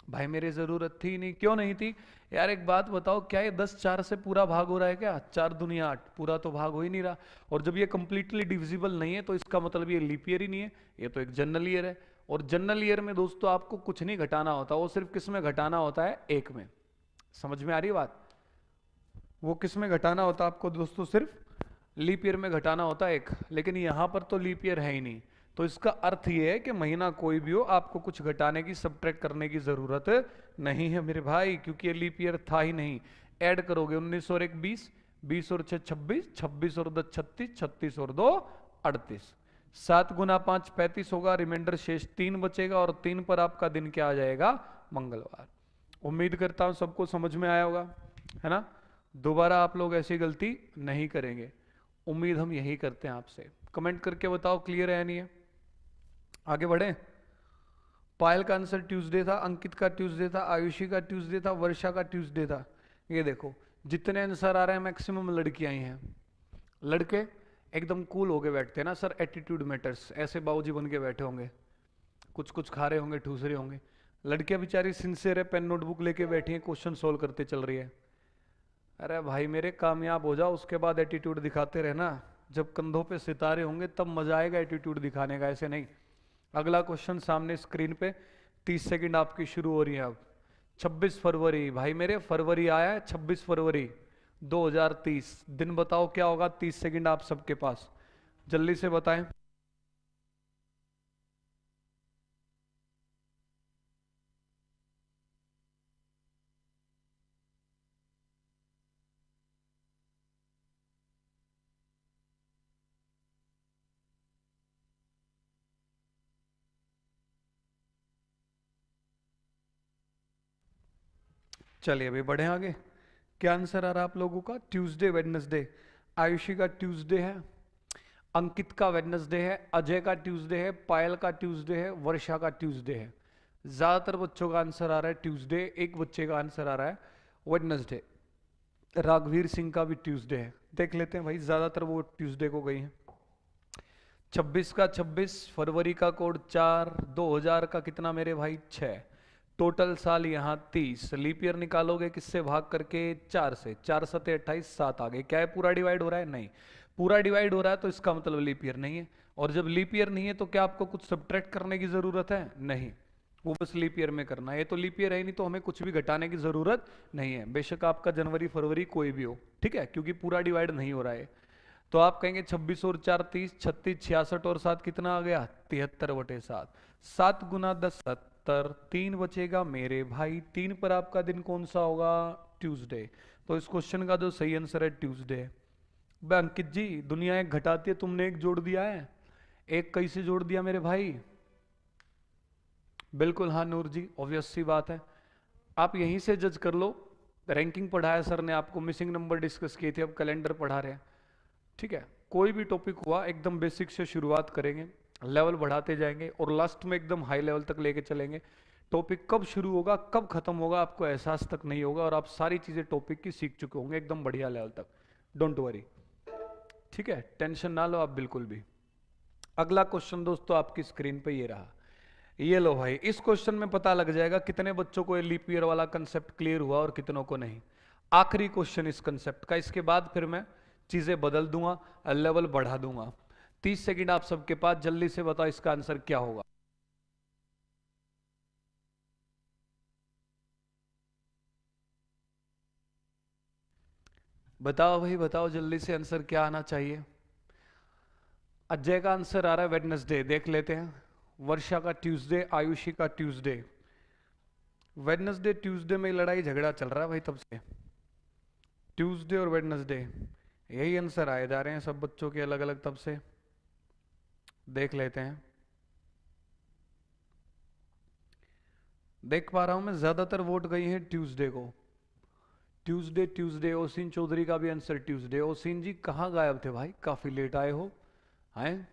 भाई मेरे, जरूरत थी नहीं। क्यों नहीं थी यार, एक बात बताओ, क्या ये 10 4 से पूरा भाग हो रहा है क्या, 4 दुनिया 8, पूरा तो भाग हो ही नहीं रहा। और जब ये कंप्लीटली डिविजिबल नहीं है तो इसका मतलब ये लीप ईयर ही नहीं है, ये तो एक जनरल ईयर है। और जनरल ईयर में दोस्तों आपको कुछ नहीं घटाना होता, वो सिर्फ किस में घटाना होता है, 1 में। समझ में आ रही बात, वो किस में घटाना होता है आपको दोस्तों, सिर्फ लीप ईयर में घटाना होता है 1। लेकिन यहां पर तो लीप ईयर है ही नहीं, तो इसका अर्थ ये है कि महीना कोई भी हो आपको कुछ घटाने की, सब्ट्रैक्ट करने की जरूरत नहीं है मेरे भाई, क्योंकि ये लीप ईयर था ही नहीं। ऐड करोगे 19 और 1 20, 20 और 6 26, 26 और 10 36, 36 और 2 38, 7 गुना 5 35 होगा, रिमाइंडर शेष 3 बचेगा, और 3 पर आपका दिन क्या आ जाएगा, मंगलवार। उम्मीद करता हूं सबको समझ में आया होगा, है ना। दोबारा आप लोग ऐसी गलती नहीं करेंगे, उम्मीद हम यही करते हैं आपसे। कमेंट करके बताओ क्लियर है नहीं है, आगे बढ़े। पायल का आंसर ट्यूसडे था, अंकित का ट्यूसडे था, आयुषी का ट्यूसडे था, वर्षा का ट्यूसडे था। ये देखो जितने आंसर आ रहे हैं मैक्सिमम लड़कियां ही हैं। लड़के एकदम कूल होके बैठते हैं ना सर, एटीट्यूड मैटर्स, ऐसे बाबूजी बन के बैठे होंगे, कुछ कुछ खा रहे होंगे, ठूस रहे होंगे। लड़कियां बेचारी सिंसियर है, पेन नोटबुक लेके बैठी है, क्वेश्चन सोल्व करते चल रही है। अरे भाई मेरे कामयाब हो जाओ, उसके बाद एटीट्यूड दिखाते रहना। जब कंधों पे सितारे होंगे तब मजा आएगा एटीट्यूड दिखाने का, ऐसे नहीं। अगला क्वेश्चन सामने स्क्रीन पे, 30 सेकंड आपकी शुरू हो रही है अब। 26 फरवरी भाई मेरे, फरवरी आया है, 26 फरवरी 2030, दिन बताओ क्या होगा। 30 सेकंड आप सबके पास, जल्दी से बताएं। चलिए अभी बढ़े आगे। क्या आंसर आ रहा है आप लोगों का, ट्यूसडे वेडनेसडे। आयुषी का ट्यूसडे है, अंकित का वेडनेसडे है, अजय का ट्यूसडे है, पायल का ट्यूसडे है, वर्षा का ट्यूसडे है। ज्यादातर बच्चों का आंसर आ रहा है ट्यूसडे, एक बच्चे का आंसर आ रहा है वेडनेसडे। राघवीर सिंह का भी ट्यूसडे है, देख लेते हैं भाई, ज्यादातर वो ट्यूसडे को गई हैं। 26 का 26, फरवरी का कोड 4, 2000 का कितना मेरे भाई 6, टोटल साल यहाँ 30। लीप ईयर निकालोगे किससे भाग करके, 4 से, 4 सते 28, 7 आ गए। क्या है पूरा डिवाइड हो रहा है, नहीं। पूरा डिवाइड हो रहा है तो इसका मतलब लीप ईयर नहीं है। और जब लीप ईयर नहीं है तो क्या आपको कुछ सब्ट्रैक्ट करने की जरूरत है, नहीं। वो बस लीप ईयर में करना है, ये तो लीप ईयर है ही नहीं, तो हमें कुछ भी घटाने की जरूरत नहीं है, बेशक आपका जनवरी फरवरी कोई भी हो, ठीक है, क्योंकि पूरा डिवाइड नहीं हो रहा है। तो आप कहेंगे 26 और 4 30, 36, 66 और 7 कितना आ गया, 73/7। 7 गुना 10 70, 3 बचेगा मेरे भाई। 3 पर आपका दिन कौन सा होगा, ट्यूसडे। तो इस क्वेश्चन का जो सही आंसर है ट्यूसडे। अंकित जी दुनिया एक घटाती है, तुमने एक जोड़ दिया है, एक कैसे जोड़ दिया मेरे भाई, बिल्कुल हाँ नूर जी, ऑब्वियस सी बात है। आप यहीं से जज कर लो, रैंकिंग पढ़ाया सर ने आपको, मिसिंग नंबर डिस्कस किए थे, अब कैलेंडर पढ़ा रहे हैं, ठीक है। कोई भी टॉपिक हुआ एकदम बेसिक से शुरुआत करेंगे, लेवल बढ़ाते जाएंगे और लास्ट में एकदम हाई लेवल तक लेके चलेंगे। टॉपिक कब शुरू होगा कब खत्म होगा आपको एहसास तक नहीं होगा, और आप सारी चीजें टॉपिक की सीख चुके होंगे एकदम बढ़िया लेवल तक, डोंट वरी, ठीक है, टेंशन ना लो आप बिल्कुल भी। अगला क्वेश्चन दोस्तों आपकी स्क्रीन पे ये रहा, ये लो भाई। इस क्वेश्चन में पता लग जाएगा कितने बच्चों को ये लीप ईयर वाला कंसेप्ट क्लियर हुआ और कितनों को नहीं। आखिरी क्वेश्चन इस कंसेप्ट का, इसके बाद फिर मैं चीजें बदल दूंगा, लेवल बढ़ा दूंगा। 30 सेकंड आप सबके पास, जल्दी से बताओ इसका आंसर क्या होगा। बताओ भाई बताओ जल्दी से, आंसर क्या आना चाहिए। अजय का आंसर आ रहा है वेडनेसडे, देख लेते हैं। वर्षा का ट्यूसडे, आयुषी का ट्यूसडे। वेडनेसडे ट्यूसडे में लड़ाई झगड़ा चल रहा है भाई तब से, ट्यूसडे और वेडनेसडे, यही आंसर आए जा रहे हैं सब बच्चों के अलग अलग तब से। देख लेते हैं। देख पा रहा हूं मैं ज्यादातर वोट गई हैं ट्यूसडे को। ट्यूसडे ट्यूसडे, ओसिन चौधरी का भी आंसर ट्यूसडे। ओसिन जी कहाँ गायब थे भाई, काफी लेट आए हो हैं?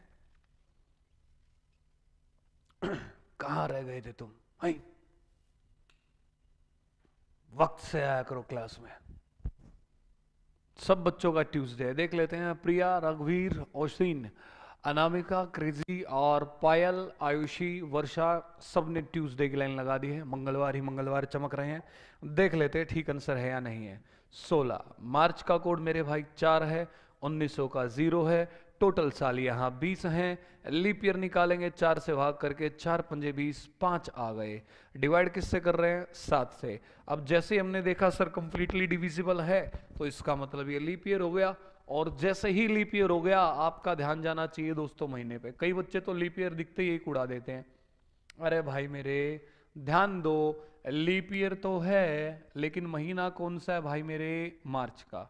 कहाँ रह गए थे तुम हैं? वक्त से आया करो क्लास में। सब बच्चों का ट्यूसडे है। देख लेते हैं। प्रिया, रघुवीर, ओसिन, अनामिका, क्रेजी और पायल, आयुषी, वर्षा, सब ने ट्यूसडे की लाइन लगा दी है। मंगलवार ही मंगलवार चमक रहे हैं। देख लेते हैं ठीक आंसर है या नहीं है। 16 मार्च का कोड मेरे भाई 4 है। 1900 का 0 है। टोटल साल यहाँ 20 हैं। लीप ईयर निकालेंगे 4 से भाग करके, 4 पंजे 20, 5 आ गए। डिवाइड किससे कर रहे हैं? 7 से। अब जैसे हमने देखा सर कंप्लीटली डिविजिबल है, तो इसका मतलब ये लीप ईयर हो गया। और जैसे ही लीप ईयर हो गया, आपका ध्यान जाना चाहिए दोस्तों महीने पे। कई बच्चे तो लीप ईयर दिखते ही उड़ा देते हैं। अरे भाई मेरे, ध्यान दो। लीप ईयर तो है, लेकिन महीना कौन सा है भाई मेरे? मार्च का।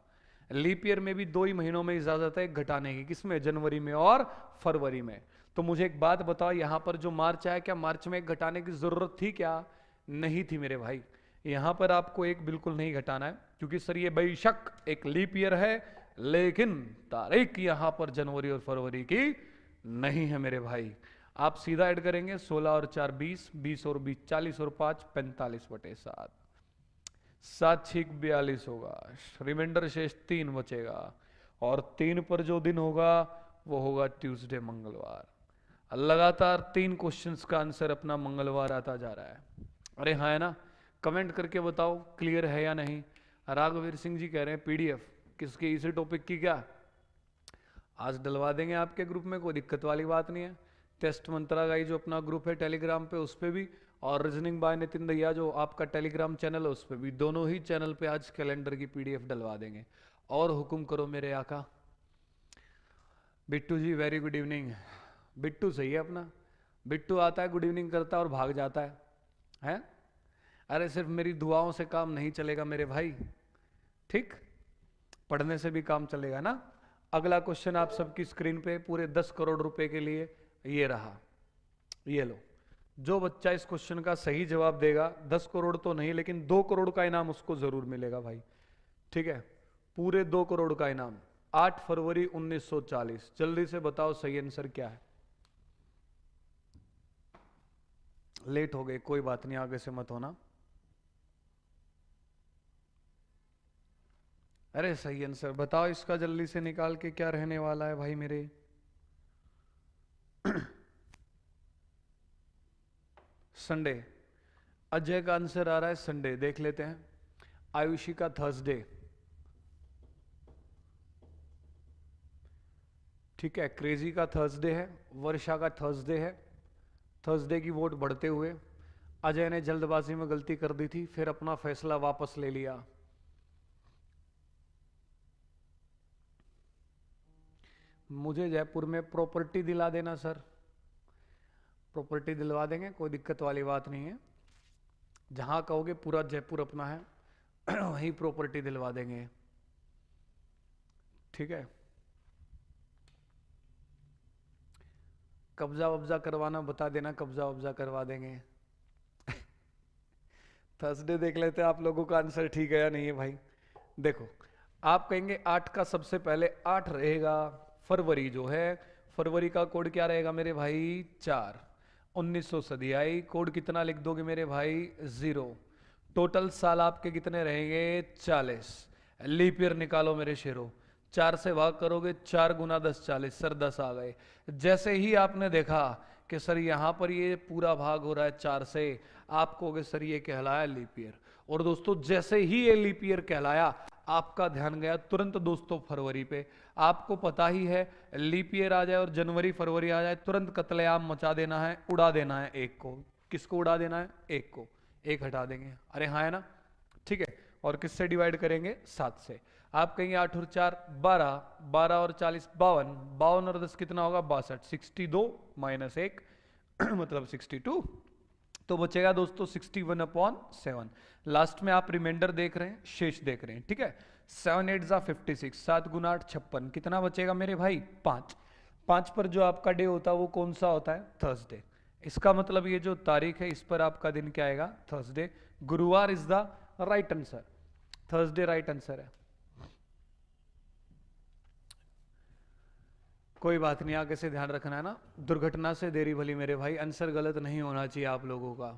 लीप ईयर में भी 2 ही महीनों में इजाजत है घटाने की। किसमें? जनवरी में और फरवरी में। तो मुझे एक बात बताओ, यहां पर जो मार्च आया, क्या मार्च में घटाने की जरूरत थी क्या? नहीं थी मेरे भाई। यहां पर आपको एक बिल्कुल नहीं घटाना है, क्योंकि सर ये बेशक एक लीप ईयर है, लेकिन तारीख यहां पर जनवरी और फरवरी की नहीं है मेरे भाई। आप सीधा ऐड करेंगे 16 और 4 20, 20 और 20 40 और 5 45/7, 7 6 42 होगा। रिमाइंडर शेष 3 बचेगा, और 3 पर जो दिन होगा वो होगा ट्यूसडे, मंगलवार। लगातार 3 क्वेश्चंस का आंसर अपना मंगलवार आता जा रहा है। अरे हाँ है ना? कमेंट करके बताओ क्लियर है या नहीं। राघवीर सिंह जी कह रहे हैं पीडीएफ किसकी, इसी टॉपिक की क्या? आज डलवा देंगे आपके ग्रुप में, कोई दिक्कत वाली बात नहीं है। टेस्ट मंत्रा का जो अपना ग्रुप है टेलीग्राम पे, उस पर भी, और रीजनिंग बाय नितिन दैया जो आपका टेलीग्राम चैनल है, उस पर भी, दोनों ही चैनल पे आज कैलेंडर की पीडीएफ डलवा देंगे। और हुक्म करो मेरे आका। बिट्टू जी वेरी गुड इवनिंग। बिट्टू सही है अपना। बिट्टू आता है, गुड इवनिंग करता है और भाग जाता है? अरे सिर्फ मेरी दुआओं से काम नहीं चलेगा मेरे भाई, ठीक? पढ़ने से भी काम चलेगा ना। अगला क्वेश्चन आप सबकी स्क्रीन पे पूरे 10 करोड़ रुपए के लिए ये रहा। ये लो, जो बच्चा इस क्वेश्चन का सही जवाब देगा, 10 करोड़ तो नहीं लेकिन 2 करोड़ का इनाम उसको जरूर मिलेगा भाई, ठीक है? पूरे 2 करोड़ का इनाम। 8 फरवरी 1940। जल्दी से बताओ सही आंसर क्या है। लेट हो गए, कोई बात नहीं, आगे से मत होना। अरे सही आंसर बताओ इसका जल्दी से निकाल के, क्या रहने वाला है भाई मेरे? संडे। अजय का आंसर आ रहा है संडे, देख लेते हैं। आयुषी का थर्सडे, ठीक है। क्रेजी का थर्सडे है। वर्षा का थर्सडे है। थर्सडे की वोट बढ़ते हुए अजय ने जल्दबाजी में गलती कर दी थी, फिर अपना फैसला वापस ले लिया। मुझे जयपुर में प्रॉपर्टी दिला देना सर। प्रॉपर्टी दिलवा देंगे, कोई दिक्कत वाली बात नहीं है। जहां कहोगे पूरा जयपुर अपना है, वहीं प्रॉपर्टी दिलवा देंगे, ठीक है? कब्जा वब्जा करवाना बता देना, कब्जा वब्जा करवा देंगे। थर्सडे देख लेते हैं आप लोगों का आंसर ठीक है या नहीं है भाई। देखो, आप कहेंगे 8 का सबसे पहले 8 रहेगा। फरवरी जो है, फरवरी का कोड क्या रहेगा मेरे भाई? 4। 1900 सदी आई, कोड कितना लिख दोगे मेरे भाई? 0। टोटल साल आपके कितने रहेंगे? 40। लीप ईयर निकालो मेरे शेरों। 4 से भाग करोगे, 4 गुना 10 40, सर 10 आ गए। जैसे ही आपने देखा कि सर यहां पर ये पूरा भाग हो रहा है 4 से, आप कहोगे सर ये कहलाया लीप ईयर। और दोस्तों जैसे ही ये लीप ईयर कहलाया, आपका ध्यान गया तुरंत दोस्तों फरवरी पे। आपको पता ही है, लीप ईयर आ जाए और जनवरी फरवरी आ जाए, तुरंत कत्लेआम मचा देना है, उड़ा देना है एक को। किसको उड़ा देना है? एक को। एक हटा देंगे। अरे हाँ है ना? ठीक है। और किससे डिवाइड करेंगे? 7 से। आप कहेंगे 8 और 4 12, 12 और 40 52, 52 और 10 कितना होगा? 62। 62 माइनस 1 मतलब 62। तो बचेगा दोस्तों 61/7। लास्ट में आप रिमाइंडर देख रहे हैं, शेष देख रहे हैं, ठीक है? 7 8 56, 7 गुना 8 56, कितना बचेगा मेरे भाई? 5। 5 पर जो आपका डे होता है वो कौन सा होता है? थर्सडे। इसका मतलब ये जो तारीख है इस पर आपका दिन क्या आएगा? थर्सडे। गुरुवार is the right answer, Thursday right answer है। कोई बात नहीं, आगे से ध्यान रखना है ना, दुर्घटना से देरी भली मेरे भाई, आंसर गलत नहीं होना चाहिए आप लोगों का।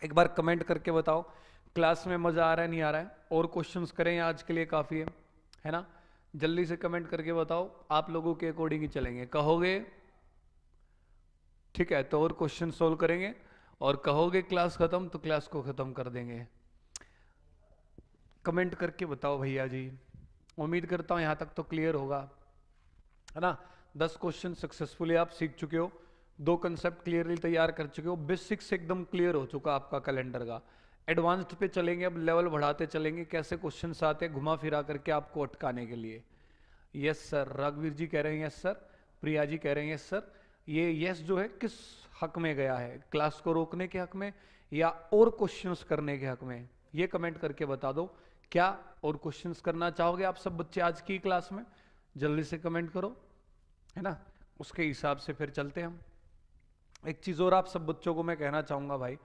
एक बार कमेंट करके बताओ क्लास में मजा आ रहा है नहीं आ रहा है, और क्वेश्चंस करें आज के लिए काफी है ना? जल्दी से कमेंट करके बताओ, आप लोगों के अकॉर्डिंग ही चलेंगे। कहोगे ठीक है तो और क्वेश्चन सोल्व करेंगे, और कहोगे क्लास खत्म तो क्लास को खत्म कर देंगे। कमेंट करके बताओ भैया जी। उम्मीद करता हूं यहां तक तो क्लियर होगा, है ना? 10 क्वेश्चन सक्सेसफुली आप सीख चुके हो, 2 कंसेप्ट क्लियरली तैयार कर चुके हो, बेसिक्स एकदम क्लियर हो चुका आपका कैलेंडर का। एडवांस्ड पे चलेंगे, अब लेवल बढ़ाते चलेंगे, कैसे क्वेश्चंस आते हैं घुमा फिरा करके आपको अटकाने के लिए। यस सर, राघवीर जी कह रहे हैं यस सर, प्रिया जी कह रहे हैं यस सर। ये यस जो है किस हक में गया है? क्लास को रोकने के हक में या और क्वेश्चंस करने के हक में? ये कमेंट करके बता दो, क्या और क्वेश्चंस करना चाहोगे आप सब बच्चे आज की क्लास में? जल्दी से कमेंट करो, है ना? उसके हिसाब से फिर चलते हैं हम। एक चीज और आप सब बच्चों को मैं कहना चाहूंगा भाई,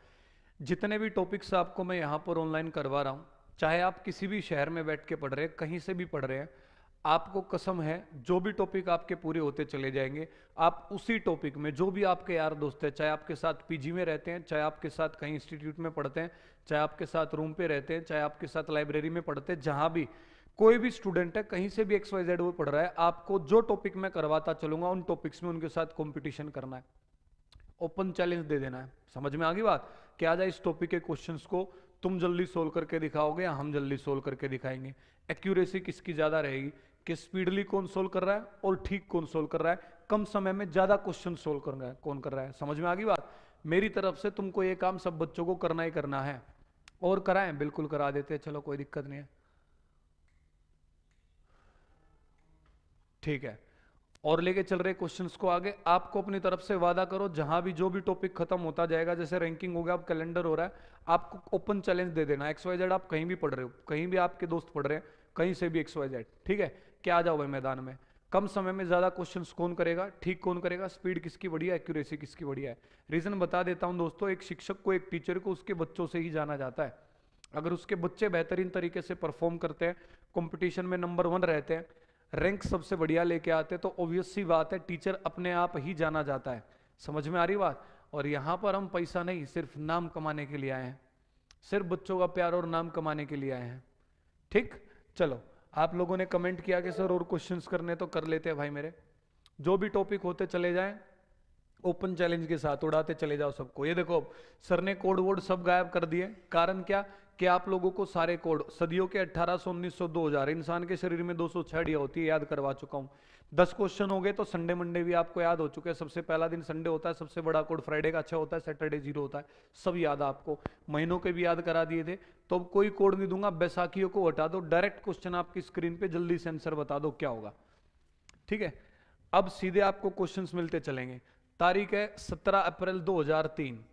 जितने भी टॉपिक्स आपको मैं यहाँ पर ऑनलाइन करवा रहा हूँ, चाहे आप किसी भी शहर में बैठ के पढ़ रहे हैं, कहीं से भी पढ़ रहे हैं, आपको कसम है जो भी टॉपिक आपके पूरे होते चले जाएंगे, आप उसी टॉपिक में जो भी आपके यार दोस्त है, चाहे आपके साथ पीजी में रहते हैं, चाहे आपके साथ कहीं इंस्टीट्यूट में पढ़ते हैं, चाहे आपके साथ रूम पे रहते हैं, चाहे आपके साथ लाइब्रेरी में पढ़ते हैं, जहां भी कोई भी स्टूडेंट है, कहीं से भी XYZ वो पढ़ रहा है, आपको जो टॉपिक मैं करवाता चलूंगा उन टॉपिक्स में उनके साथ कॉम्पिटिशन करना है, ओपन चैलेंज दे देना है। समझ में आ गई बात? क्या जाए इस टॉपिक के क्वेश्चंस को तुम जल्दी सोल्व करके दिखाओगे या हम जल्दी सोल्व करके दिखाएंगे? एक्यूरेसी किसकी ज्यादा रहेगी, कि स्पीडली कौन सोल्व कर रहा है और ठीक कौन सोल्व कर रहा है, कम समय में ज्यादा क्वेश्चन सोल्व कर रहा है कौन कर रहा है? समझ में आ गई बात? मेरी तरफ से तुमको ये काम सब बच्चों को करना ही करना है, और कराएं बिल्कुल करा देते हैं, चलो कोई दिक्कत नहीं है, ठीक है। और लेके चल रहे क्वेश्चंस को आगे, आपको अपनी तरफ से वादा करो जहां भी जो भी टॉपिक खत्म होता जाएगा, जैसे रैंकिंग हो गया, अब कैलेंडर हो रहा है, आपको ओपन चैलेंज दे देना। XYZ आप कहीं भी पढ़ रहे हो, कहीं भी आपके दोस्त पढ़ रहे हैं, कहीं से भी XYZ, ठीक है? क्या आ जाओ भाई मैदान में, कम समय में ज्यादा क्वेश्चंस कौन करेगा, ठीक कौन करेगा, स्पीड किसकी बढ़िया, एक्यूरेसी किसकी बढ़िया है? रीजन बता देता हूं दोस्तों, एक शिक्षक को, एक टीचर को उसके बच्चों से ही जाना जाता है। अगर उसके बच्चे बेहतरीन तरीके से परफॉर्म करते हैं, कंपटीशन में नंबर 1 रहते हैं, रैंक सबसे बढ़िया लेके आते, तो ऑब्वियस सी बात है टीचर अपने आप ही जाना जाता है। समझ में आ रही बात? और यहां पर हम पैसा नहीं, सिर्फ नाम कमाने के लिए आए हैं, सिर्फ बच्चों का प्यार और नाम कमाने के लिए आए हैं, ठीक? चलो, आप लोगों ने कमेंट किया कि सर और क्वेश्चंस करने, तो कर लेते हैं भाई मेरे, जो भी टॉपिक होते चले जाएं, ओपन चैलेंज के साथ उड़ाते चले जाओ सबको। ये देखो सर ने कोड वोड सब गायब कर दिए, कारण क्या कि आप लोगों को सारे कोड सदियों के 1800, 1900, 2000 इंसान के शरीर में 206 होती है, याद करवा चुका हूं। 10 क्वेश्चन हो गए तो संडे मंडे भी आपको याद हो चुके हैं, सबसे पहला दिन संडे होता है, सबसे बड़ा कोड फ्राइडे का अच्छा होता है, सैटरडे 0 होता है, सब याद है आपको। महीनों के भी याद करा दिए थे, तो अब कोई कोड नहीं दूंगा, बैसाखियों को हटा दो, डायरेक्ट क्वेश्चन आपकी स्क्रीन पे, जल्दी से आंसर बता दो क्या होगा, ठीक है? अब सीधे आपको क्वेश्चंस मिलते चलेंगे। तारीख है 17 अप्रैल 2003।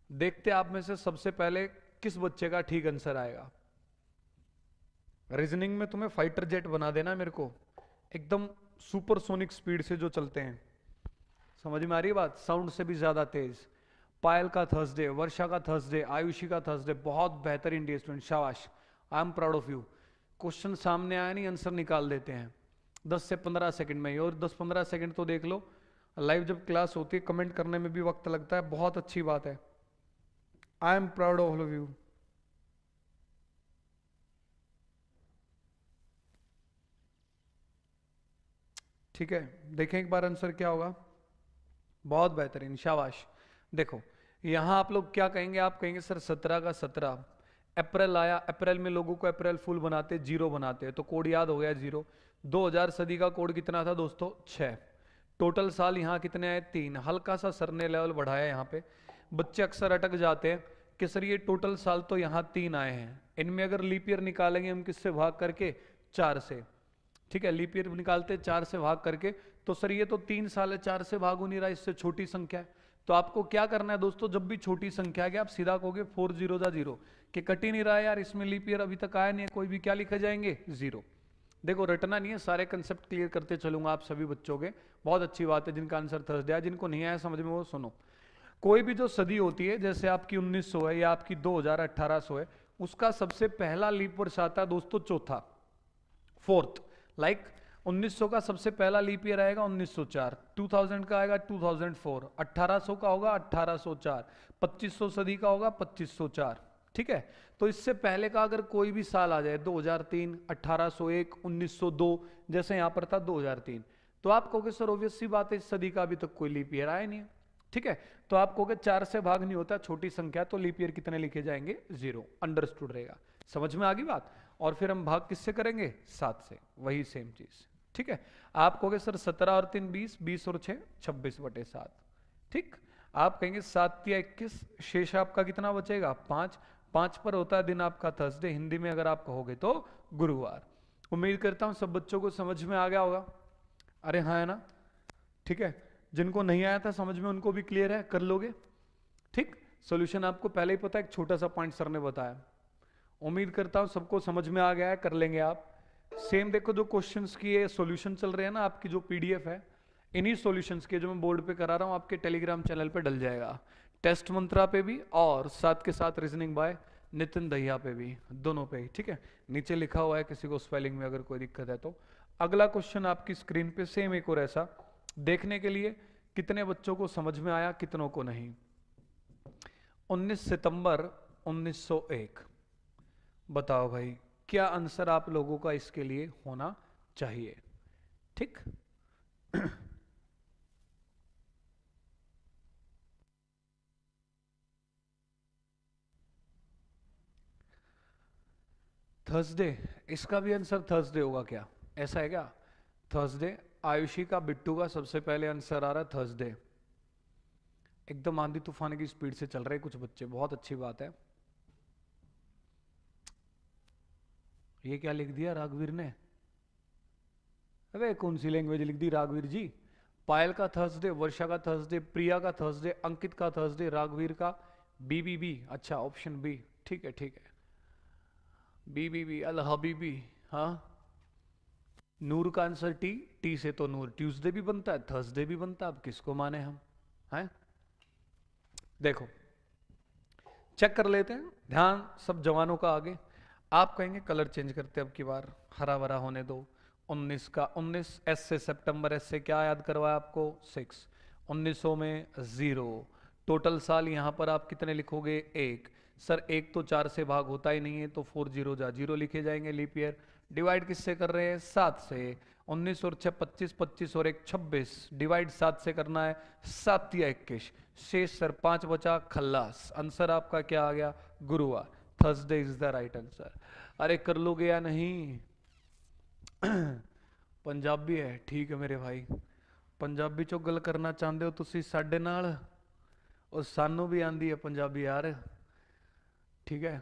देखते आप में से सबसे पहले किस बच्चे का ठीक आंसर आएगा। रीजनिंग में तुम्हें फाइटर जेट बना देना मेरे को, एकदम सुपरसोनिक स्पीड से जो चलते हैं। समझ में आ रही बात? साउंड से भी ज्यादा तेज। पायल का थर्सडे, वर्षा का थर्सडे, आयुषी का थर्सडे, बहुत बेहतरीन डे स्टूडेंट, शाबाश, I am proud of you. Question सामने आया नहीं, आंसर निकाल देते हैं 10 से 15 सेकंड में, और 10-15 सेकंड तो देख लो, लाइव जब क्लास होती है कमेंट करने में भी वक्त लगता है, बहुत अच्छी बात है, I am proud of all you. ठीक है, देखें एक बार आंसर क्या होगा। बहुत बेहतरीन, शाबाश। देखो यहां आप लोग क्या कहेंगे, आप कहेंगे सर 17 का 17, अप्रैल आया, अप्रैल में लोगों को अप्रैल फुल बनाते, 0 बनाते, तो कोड याद हो गया 0। 2000 सदी का कोड कितना था दोस्तों? 6। टोटल साल यहाँ कितने आए? 3। हल्का सा सर ने लेवल बढ़ाया यहाँ पे, बच्चे अक्सर अटक जाते हैं कि सर ये टोटल साल तो यहाँ 3 आए हैं, इनमें अगर लीप ईयर निकालेंगे हम किससे भाग करके? 4 से, ठीक है? लीप ईयर निकालते 4 से भाग करके, तो सर ये तो 3 साल है, 4 से भाग हो नहीं रहा, इससे छोटी संख्या है। तो आपको क्या करना है दोस्तों, जब भी छोटी संख्या है आप सीधा कहोगे 4 0 0, कि कट ही नहीं रहा है यार, इसमें लीप ईयर अभी तक आया नहीं है कोई भी, क्या लिखा जाएंगे? 0। देखो रटना नहीं है, सारे कंसेप्ट क्लियर करते चलूंगा आप सभी बच्चों के। बहुत अच्छी बात है, जिनका आंसर थर्सडे है, जिनको नहीं आया समझ में वो सुनो। कोई भी जो सदी होती है, जैसे आपकी 1900 है या आपकी 2000 1800 है, उसका सबसे पहला लीप वर्ष आता है दोस्तों चौथा, फोर्थ। लाइक 1900 का सबसे पहला लीप ईयर आएगा 1904, 2000 का आएगा 2004, 1800 का होगा 1804, 2500 सदी का होगा 2504। ठीक है, तो इससे पहले का अगर कोई भी साल आ जाए 2003, 1801, 1902, जैसे यहां पर था 2003, तो आप कहोगे सर ऑब्वियस सी बात है इस सदी का अभी तक कोई लीप ईयर आया नहीं है। ठीक है, तो आप कहोगे 4 से भाग नहीं होता, छोटी संख्या, तो लीप ईयर कितने लिखे जाएंगे 0। अंडरस्टूड रहेगा, समझ में आ गई बात। और फिर हम भाग किससे करेंगे 7 से, वही सेम चीज। ठीक है, आप कहोगे सर 17 और 3 20, 20 और 6 26/7। ठीक, आप कहेंगे 7 या 21, शेष आपका कितना बचेगा 5। 5 पर होता है दिन आपका थर्सडे, हिंदी में अगर आप कहोगे तो गुरुवार। उम्मीद करता हूं सब बच्चों को समझ में आ गया होगा। अरे हाँ है ना, ठीक है, जिनको नहीं आया था समझ में उनको भी क्लियर है, कर लोगे। ठीक, सॉल्यूशन आपको पहले ही पता है, एक छोटा सा पॉइंट सर ने बताया। उम्मीद करता हूं सबको समझ में आ गया है, कर लेंगे आप। सेम देखो जो क्वेश्चंस की ये सॉल्यूशन चल रहे हैं ना, आपकी जो पीडीएफ है, इन्हीं सॉल्यूशंस के जो मैं बोर्ड पे करा रहा हूं आपके टेलीग्राम चैनल पे डल जाएगा, टेस्ट मंत्रा पे भी और साथ के साथ रीजनिंग बाय नितिन दहिया पे भी, दोनों पे ही। ठीक है, नीचे लिखा हुआ है, किसी को स्पेलिंग में अगर कोई दिक्कत है तो। अगला क्वेश्चन आपकी स्क्रीन पे सेम एक और ऐसा, देखने के लिए कितने बच्चों को समझ में आया कितनों को नहीं। 19 सितंबर 1901, बताओ भाई क्या आंसर आप लोगों का इसके लिए होना चाहिए। ठीक, थर्सडे, इसका भी आंसर थर्सडे होगा क्या, ऐसा है क्या। थर्सडे, आयुषी का बिट्टू का सबसे पहले आंसर आ रहा है थर्सडे। एकदम आंधी तूफान की स्पीड से चल रहे कुछ बच्चे, बहुत अच्छी बात है। ये क्या लिख दिया राघवीर ने, अबे कौन सी लैंग्वेज लिख दी राघवीर जी। पायल का थर्सडे, वर्षा का थर्सडे, प्रिया का थर्सडे, अंकित का थर्सडे, राघवीर का बी। अच्छा ऑप्शन बी, ठीक है ठीक है, बी अल हबीबी। हाँ, नूर का आंसर टी, टी से तो नूर ट्यूसडे भी बनता है थर्सडे भी बनता है, अब किसको माने हम हैं। देखो चेक कर लेते हैं, ध्यान सब जवानों का आगे। आप कहेंगे कलर चेंज करते अब की बार, हरा भरा होने दो। 19 का 19 एस से, सितंबर एस से क्या याद करवाया आपको 6, 1900 में 0, टोटल साल यहां पर आप कितने लिखोगे 1। सर एक तो 4 से भाग होता ही नहीं है, तो 4 0 जा 0 लिखे जाएंगे। लीप ईयर डिवाइड किससे कर रहे हैं 7 से, 19 और 6 25, 25 और 1 26, डिवाइड 7 से करना है, 7 या 21, शेष सर 5 बचा, खल्लास। आंसर आपका क्या आ गया गुरुवार, Thursday is the right answer. अरे कर लोगे या नहीं, पंजाबी है ठीक है मेरे भाई, पंजाबी चो गल करना चाहते हो तुसी साडे नाल, और सानू भी आंदी है पंजाबी यार। ठीक है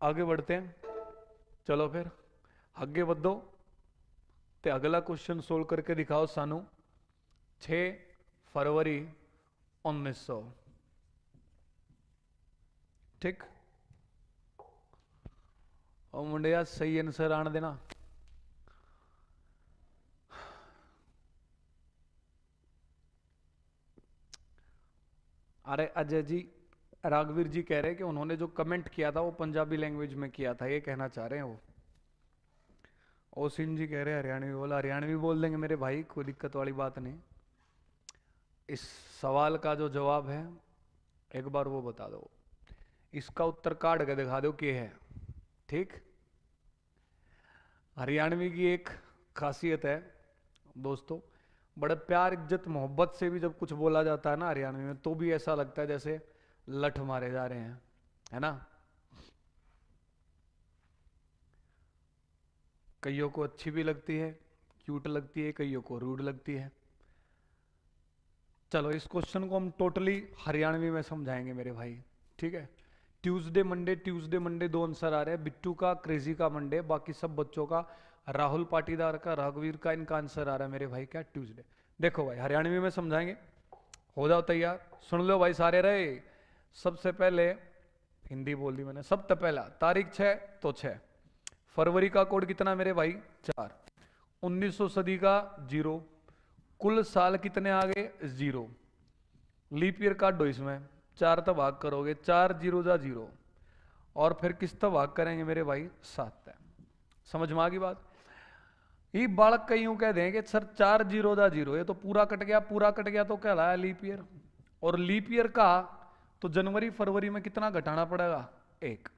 आगे बढ़ते हैं, चलो फिर आगे बढ़ो ते अगला क्वेश्चन सोल्व करके दिखाओ सानू। 6 फरवरी 1900, ठीक, और मुंडिया सही आंसर आने देना। अरे अजय जी, राघवीर जी कह रहे हैं कि उन्होंने जो कमेंट किया था वो पंजाबी लैंग्वेज में किया था, ये कहना चाह रहे हैं वो। ओसिन जी कह रहे हैं हरियाणवी बोला, हरियाणवी बोल देंगे मेरे भाई, कोई दिक्कत वाली बात नहीं। इस सवाल का जो जवाब है एक बार वो बता दो, इसका उत्तर काट के दिखा दो कि है। ठीक, हरियाणवी की एक खासियत है दोस्तों, बड़े प्यार इज्जत मोहब्बत से भी जब कुछ बोला जाता है ना हरियाणवी में, तो भी ऐसा लगता है जैसे लठ मारे जा रहे हैं, है ना। कईयों को अच्छी भी लगती है, क्यूट लगती है, कईयों को रूड लगती है। चलो इस क्वेश्चन को हम टोटली हरियाणवी में समझाएंगे मेरे भाई, ठीक है। ट्यूसडे मंडे दो आंसर आ रहे हैं, बिट्टू का, क्रेजी का मंडे, बाकी सब बच्चों का, राहुल पाटीदार का, राघवीर का, इनका आंसर आ रहा है मेरे भाई क्या ट्यूसडे। देखो भाई हरियाणवी में समझाएंगे, हो जाओ तैयार, सुन लो भाई सारे रहे। सबसे पहले हिंदी बोल दी मैंने, सब तो पहला तारीख 6 तो 6 फरवरी का कोड कितना मेरे भाई 4, 1900 सदी का 0, कुल साल कितने आ गए 0, लीप ईयर काट दो इसमें, 4 तक भाग करोगे 4 जीरो जा 0, और फिर किस तक भाग करेंगे मेरे भाई 7 तक। समझ में आ गई बात। ये बालक का यूं कह दें कि सर 4 जीरो दा 0, ये तो पूरा कट गया, पूरा कट गया तो कहलाया लीप ईयर। और लीप ईयर का तो जनवरी फरवरी में कितना घटाना पड़ेगा 1।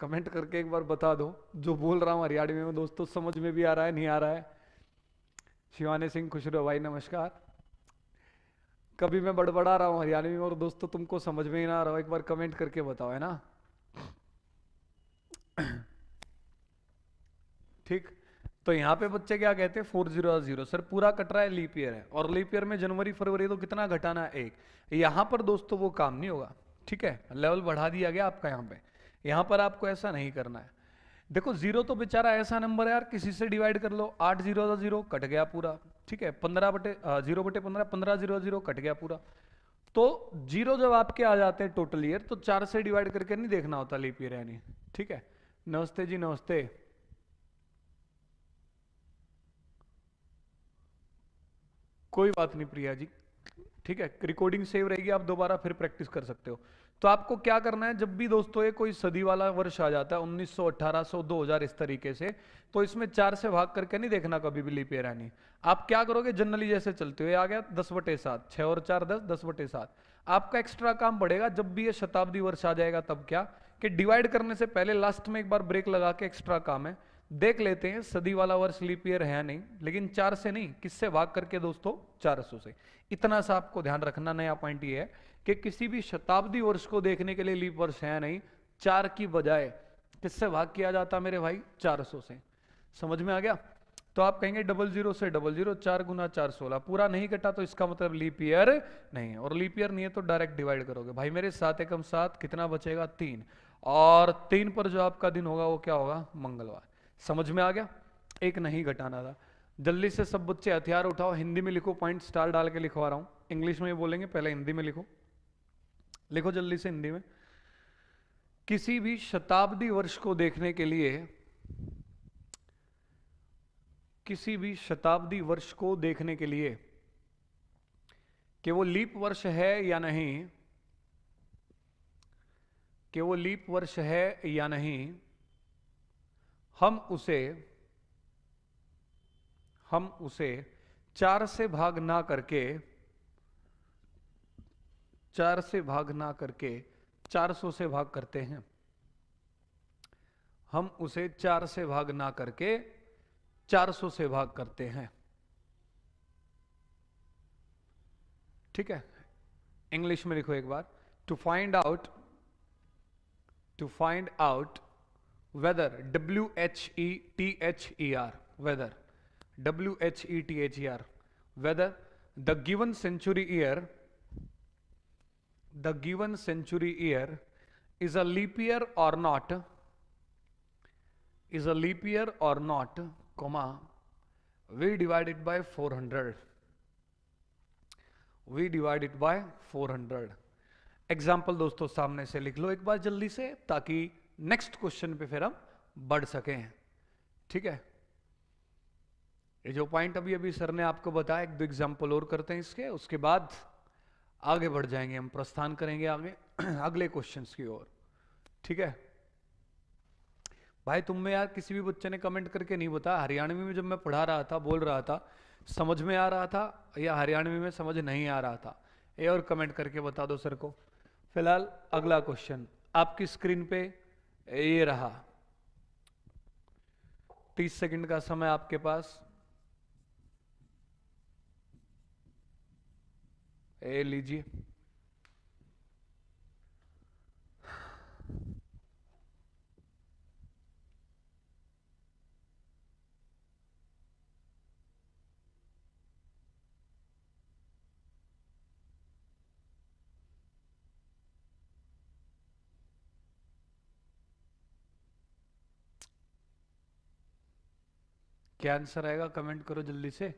कमेंट करके एक बार बता दो जो बोल रहा हूं हरियाणवी में दोस्तों, समझ में भी आ रहा है नहीं आ रहा है। शिवानी सिंह खुश रहो भाई, नमस्कार। कभी मैं बड़बड़ा रहा हूं हरियाणवी में और दोस्तों तुमको समझ में ही ना आ रहा हो, एक बार कमेंट करके बताओ, है ना। ठीक, तो यहाँ पे बच्चे क्या कहते हैं 400, सर पूरा कट रहा है लीप ईयर है, और लीप ईयर में जनवरी फरवरी तो कितना घटाना है 1। यहाँ पर दोस्तों वो काम नहीं होगा, ठीक है, लेवल बढ़ा दिया गया आपका यहाँ पे। यहाँ पर आपको ऐसा नहीं करना है। देखो 0 तो बेचारा ऐसा नंबर है यार, किसी से डिवाइड कर लो, 8 जीरो 0 कट गया पूरा, ठीक है, 15/0/15, 15 0 0 कट गया पूरा। तो 0 जब आपके आ जाते हैं टोटल ईयर, तो 4 से डिवाइड करके नहीं देखना होता लीप ईयर यानी, ठीक है। नमस्ते जी नमस्ते। कोई बात नहीं प्रिया जी, ठीक है, रिकॉर्डिंग सेव रहेगी, आप दोबारा फिर प्रैक्टिस कर सकते हो। तो आपको क्या करना है, जब भी दोस्तों ये कोई सदी वाला वर्ष आ जाता है 1900, 1800, 2000 इस तरीके से, तो इसमें 4 से भाग करके नहीं देखना कभी भी लीप ईयर यानी। आप क्या करोगे जनरली जैसे चलते हुए आ गया 10/7, 6 और 4 10, 10/7। आपका एक्स्ट्रा काम बढ़ेगा जब भी ये शताब्दी वर्ष आ जाएगा, तब क्या कि डिवाइड करने से पहले लास्ट में एक बार ब्रेक लगा के एक्स्ट्रा काम है देख लेते हैं, सदी वाला वर्ष लीप ईयर है नहीं, लेकिन 4 से नहीं, किससे भाग करके दोस्तों 400 से। इतना सा आपको ध्यान रखना। नया पॉइंट ये है कि किसी भी शताब्दी वर्ष को देखने के लिए लीप वर्ष है नहीं, 4 की बजाय किससे भाग किया जाता मेरे भाई 400 से। समझ में आ गया। तो आप कहेंगे 00 से 00, 4 गुना 4 16, पूरा नहीं कटा तो इसका मतलब लीप ईयर नहीं है, और लीप ईयर नहीं है तो डायरेक्ट डिवाइड करोगे भाई मेरे 7 एकम 7, कितना बचेगा 3, और 3 पर जो आपका दिन होगा वो क्या होगा मंगलवार। समझ में आ गया। एक नहीं घटाना था। जल्दी से सब बच्चे हथियार उठाओ, हिंदी में लिखो, पॉइंट स्टार डाल के लिखवा रहा हूं, इंग्लिश में बोलेंगे, पहले हिंदी में लिखो, लिखो जल्दी से हिंदी में। किसी भी शताब्दी वर्ष को देखने के लिए, किसी भी शताब्दी वर्ष को देखने के लिए कि वो लीप वर्ष है या नहीं, कि वो लीप वर्ष है या नहीं, हम उसे 4 से भाग ना करके, 4 से भाग ना करके 400 से भाग करते हैं। हम उसे 4 से भाग ना करके 400 से भाग करते हैं, ठीक है। इंग्लिश में लिखो एक बार, to find out whether WHETHER, whether WHETHER, whether the given century year is a leap year or not, comma, we divide it by 400, example दोस्तों सामने से लिख लो एक बार जल्दी से, ताकि नेक्स्ट क्वेश्चन पे फिर हम बढ़ सकें, ठीक है। ये जो पॉइंट अभी अभी सर ने आपको बताया, एक दो एग्जाम्पल और करते हैं इसके, उसके बाद आगे बढ़ जाएंगे, हम प्रस्थान करेंगे आगे अगले क्वेश्चंस की ओर, ठीक है। भाई तुम में यार किसी भी बच्चे ने कमेंट करके नहीं बताया हरियाणवी में जब मैं पढ़ा रहा था, बोल रहा था, समझ में आ रहा था या हरियाणवी में समझ नहीं आ रहा था, ये और कमेंट करके बता दो सर को। फिलहाल अगला क्वेश्चन आपकी स्क्रीन पे ये रहा, 30 सेकंड का समय आपके पास, ये लीजिए। क्या आंसर आएगा कमेंट करो जल्दी से।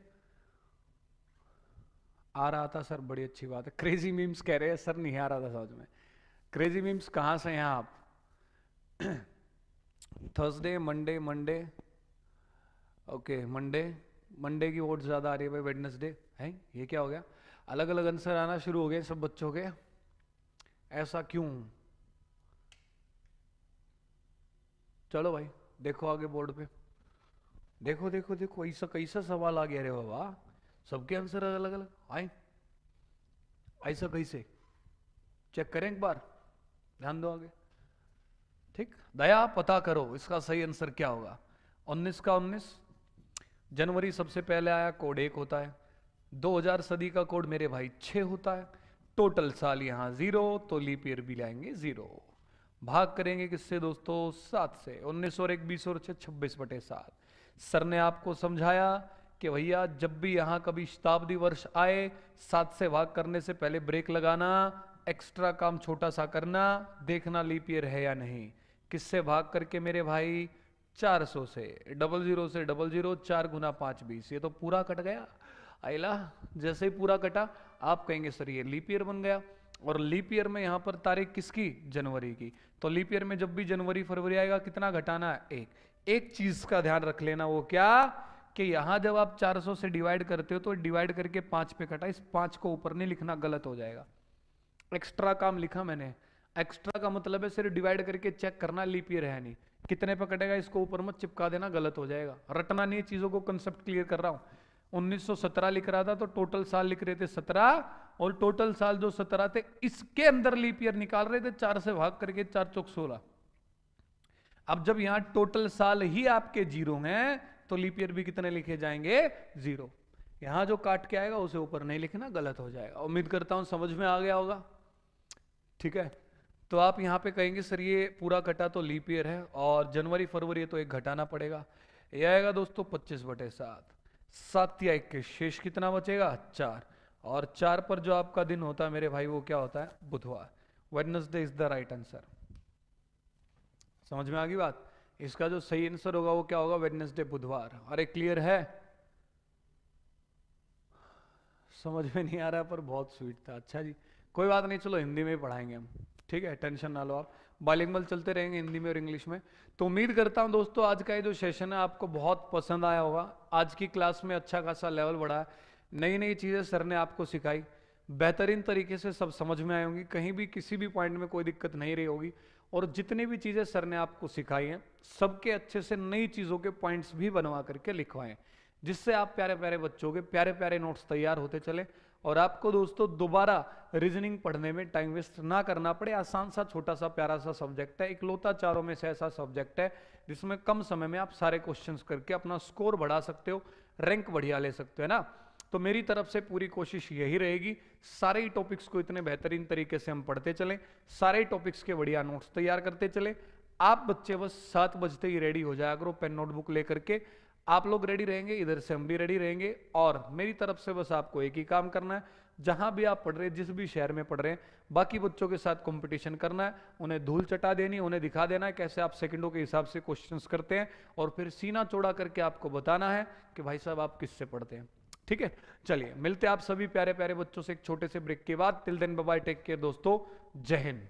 आ रहा था सर, बड़ी अच्छी बात है। क्रेजी मीम्स कह रहे हैं सर नहीं आ रहा था समझ में। क्रेजी मीम्स कहाँ से हैं आप? Thursday, Monday, Monday, okay Monday, Monday की वोट ज़्यादा आ रही है भाई। वेडनेसडे है, ये क्या हो गया? अलग अलग आंसर आना शुरू हो गए सब बच्चों के, ऐसा क्यों? चलो भाई देखो आगे बोर्ड पे, देखो देखो देखो, ऐसा कैसा सवाल आ गया रे बाबा, सबके आंसर अलग अलग आए, ऐसा कैसे? चेक करें एक बार, ध्यान दो आगे। ठीक, दया पता करो इसका सही आंसर क्या होगा। 19 का 19, जनवरी सबसे पहले आया, कोड 1 होता है। 2000 सदी का कोड मेरे भाई 6 होता है। टोटल साल यहां 0, तो लीप ईयर भी लाएंगे 0। भाग करेंगे किससे दोस्तों? 7 से। 19 और 1 20 और 6 26/7। सर ने आपको समझाया कि भैया जब भी यहां कभी शताब्दी वर्ष आए, 7 से भाग करने से पहले ब्रेक लगाना, एक्स्ट्रा काम छोटा सा करना, देखना लीप ईयर है या नहीं। किससे भाग करके मेरे भाई? 400 से। 00 से 00, 4 गुना 5 20, ये तो पूरा कट गया। आइला जैसे ही पूरा कटा, आप कहेंगे सर ये लीप ईयर बन गया। और लीप ईयर में यहां पर तारीख किसकी? जनवरी की। तो लीप ईयर में जब भी जनवरी फरवरी आएगा, कितना घटाना है? 1। एक चीज का ध्यान रख लेना, वो क्या? कि यहां जब आप 400 से डिवाइड करते हो तो डिवाइड करके 5 पे कटा, इस 5 को ऊपर नहीं लिखना, गलत हो जाएगा। एक्स्ट्रा काम लिखा मैंने, एक्स्ट्रा का मतलब है सिर्फ डिवाइड करके चेक करना लीप ईयर है नहीं। कितने पे कटेगा इसको ऊपर मत चिपका देना, गलत हो जाएगा। रटना नहीं, चीजों को कंसेप्ट क्लियर कर रहा हूं। 1917 लिख रहा था तो टोटल साल लिख रहे थे 17, और टोटल साल जो 17 थे इसके अंदर लीप ईयर निकाल रहे थे, 4 से भाग करके, 4 चौक 16। अब जब यहां टोटल साल ही आपके 0 हैं, तो लीप ईयर भी कितने लिखे जाएंगे? 0। यहां जो काट के आएगा उसे ऊपर नहीं लिखना, गलत हो जाएगा। उम्मीद करता हूं समझ में आ गया होगा। ठीक है, तो आप यहां पे कहेंगे सर ये पूरा कटा तो लीप ईयर है, और जनवरी फरवरी तो एक घटाना पड़ेगा। ये आएगा दोस्तों 25/7। 7 या 21, शेष कितना बचेगा? 4। और 4 पर जो आपका दिन होता है मेरे भाई, वो क्या होता है? बुधवार। Wednesday is the right answer. समझ में आ गई बात? इसका जो सही आंसर होगा वो क्या होगा? वेडनेसडे, बुधवार। अरे क्लियर है? समझ में नहीं आ रहा पर बहुत स्वीट था। अच्छा जी, कोई बात नहीं, चलो हिंदी में ही पढ़ाएंगे हम। ठीक है, टेंशन ना लो आप, बाइलिंगुअल चलते रहेंगे हिंदी में और इंग्लिश में। तो उम्मीद करता हूं दोस्तों आज का ये जो सेशन है आपको बहुत पसंद आया होगा। आज की क्लास में अच्छा खासा लेवल बढ़ा है, नई नई चीज़ें सर ने आपको सिखाई, बेहतरीन तरीके से सब समझ में आई होंगी, कहीं भी किसी भी पॉइंट में कोई दिक्कत नहीं रही होगी। और जितनी भी चीज़ें सर ने आपको सिखाई हैं, सबके अच्छे से नई चीज़ों के पॉइंट्स भी बनवा करके लिखवाएं, जिससे आप प्यारे प्यारे बच्चों के प्यारे प्यारे नोट्स तैयार होते चले, और आपको दोस्तों दोबारा रीजनिंग पढ़ने में टाइम वेस्ट ना करना पड़े। आसान सा छोटा सा प्यारा सा सब्जेक्ट है, इकलौता चारों में से ऐसा सब्जेक्ट है जिसमें कम समय में आप सारे क्वेश्चंस करके अपना स्कोर बढ़ा सकते हो, रैंक बढ़िया ले सकते हो, है ना। तो मेरी तरफ से पूरी कोशिश यही रहेगी, सारे ही टॉपिक्स को इतने बेहतरीन तरीके से हम पढ़ते चलें, सारे टॉपिक्स के बढ़िया नोट्स तैयार करते चले। आप बच्चे बस 7 बजते ही रेडी हो जाया करो पेन नोटबुक लेकर के। आप लोग रेडी रहेंगे, इधर से हम भी रेडी रहेंगे, और मेरी तरफ से बस आपको एक ही काम करना है, जहां भी आप पढ़ रहे हैं, जिस भी शहर में पढ़ रहे हैं, बाकी बच्चों के साथ कंपटीशन करना है, उन्हें धूल चटा देनी, उन्हें दिखा देना है कैसे आप सेकंडों के हिसाब से क्वेश्चंस करते हैं, और फिर सीना चौड़ा करके आपको बताना है कि भाई साहब आप किससे पढ़ते हैं। ठीक है, चलिए मिलते हैं आप सभी प्यारे प्यारे बच्चों से एक छोटे से ब्रेक के बाद। Till then bye bye, take care दोस्तों, जय हिंद।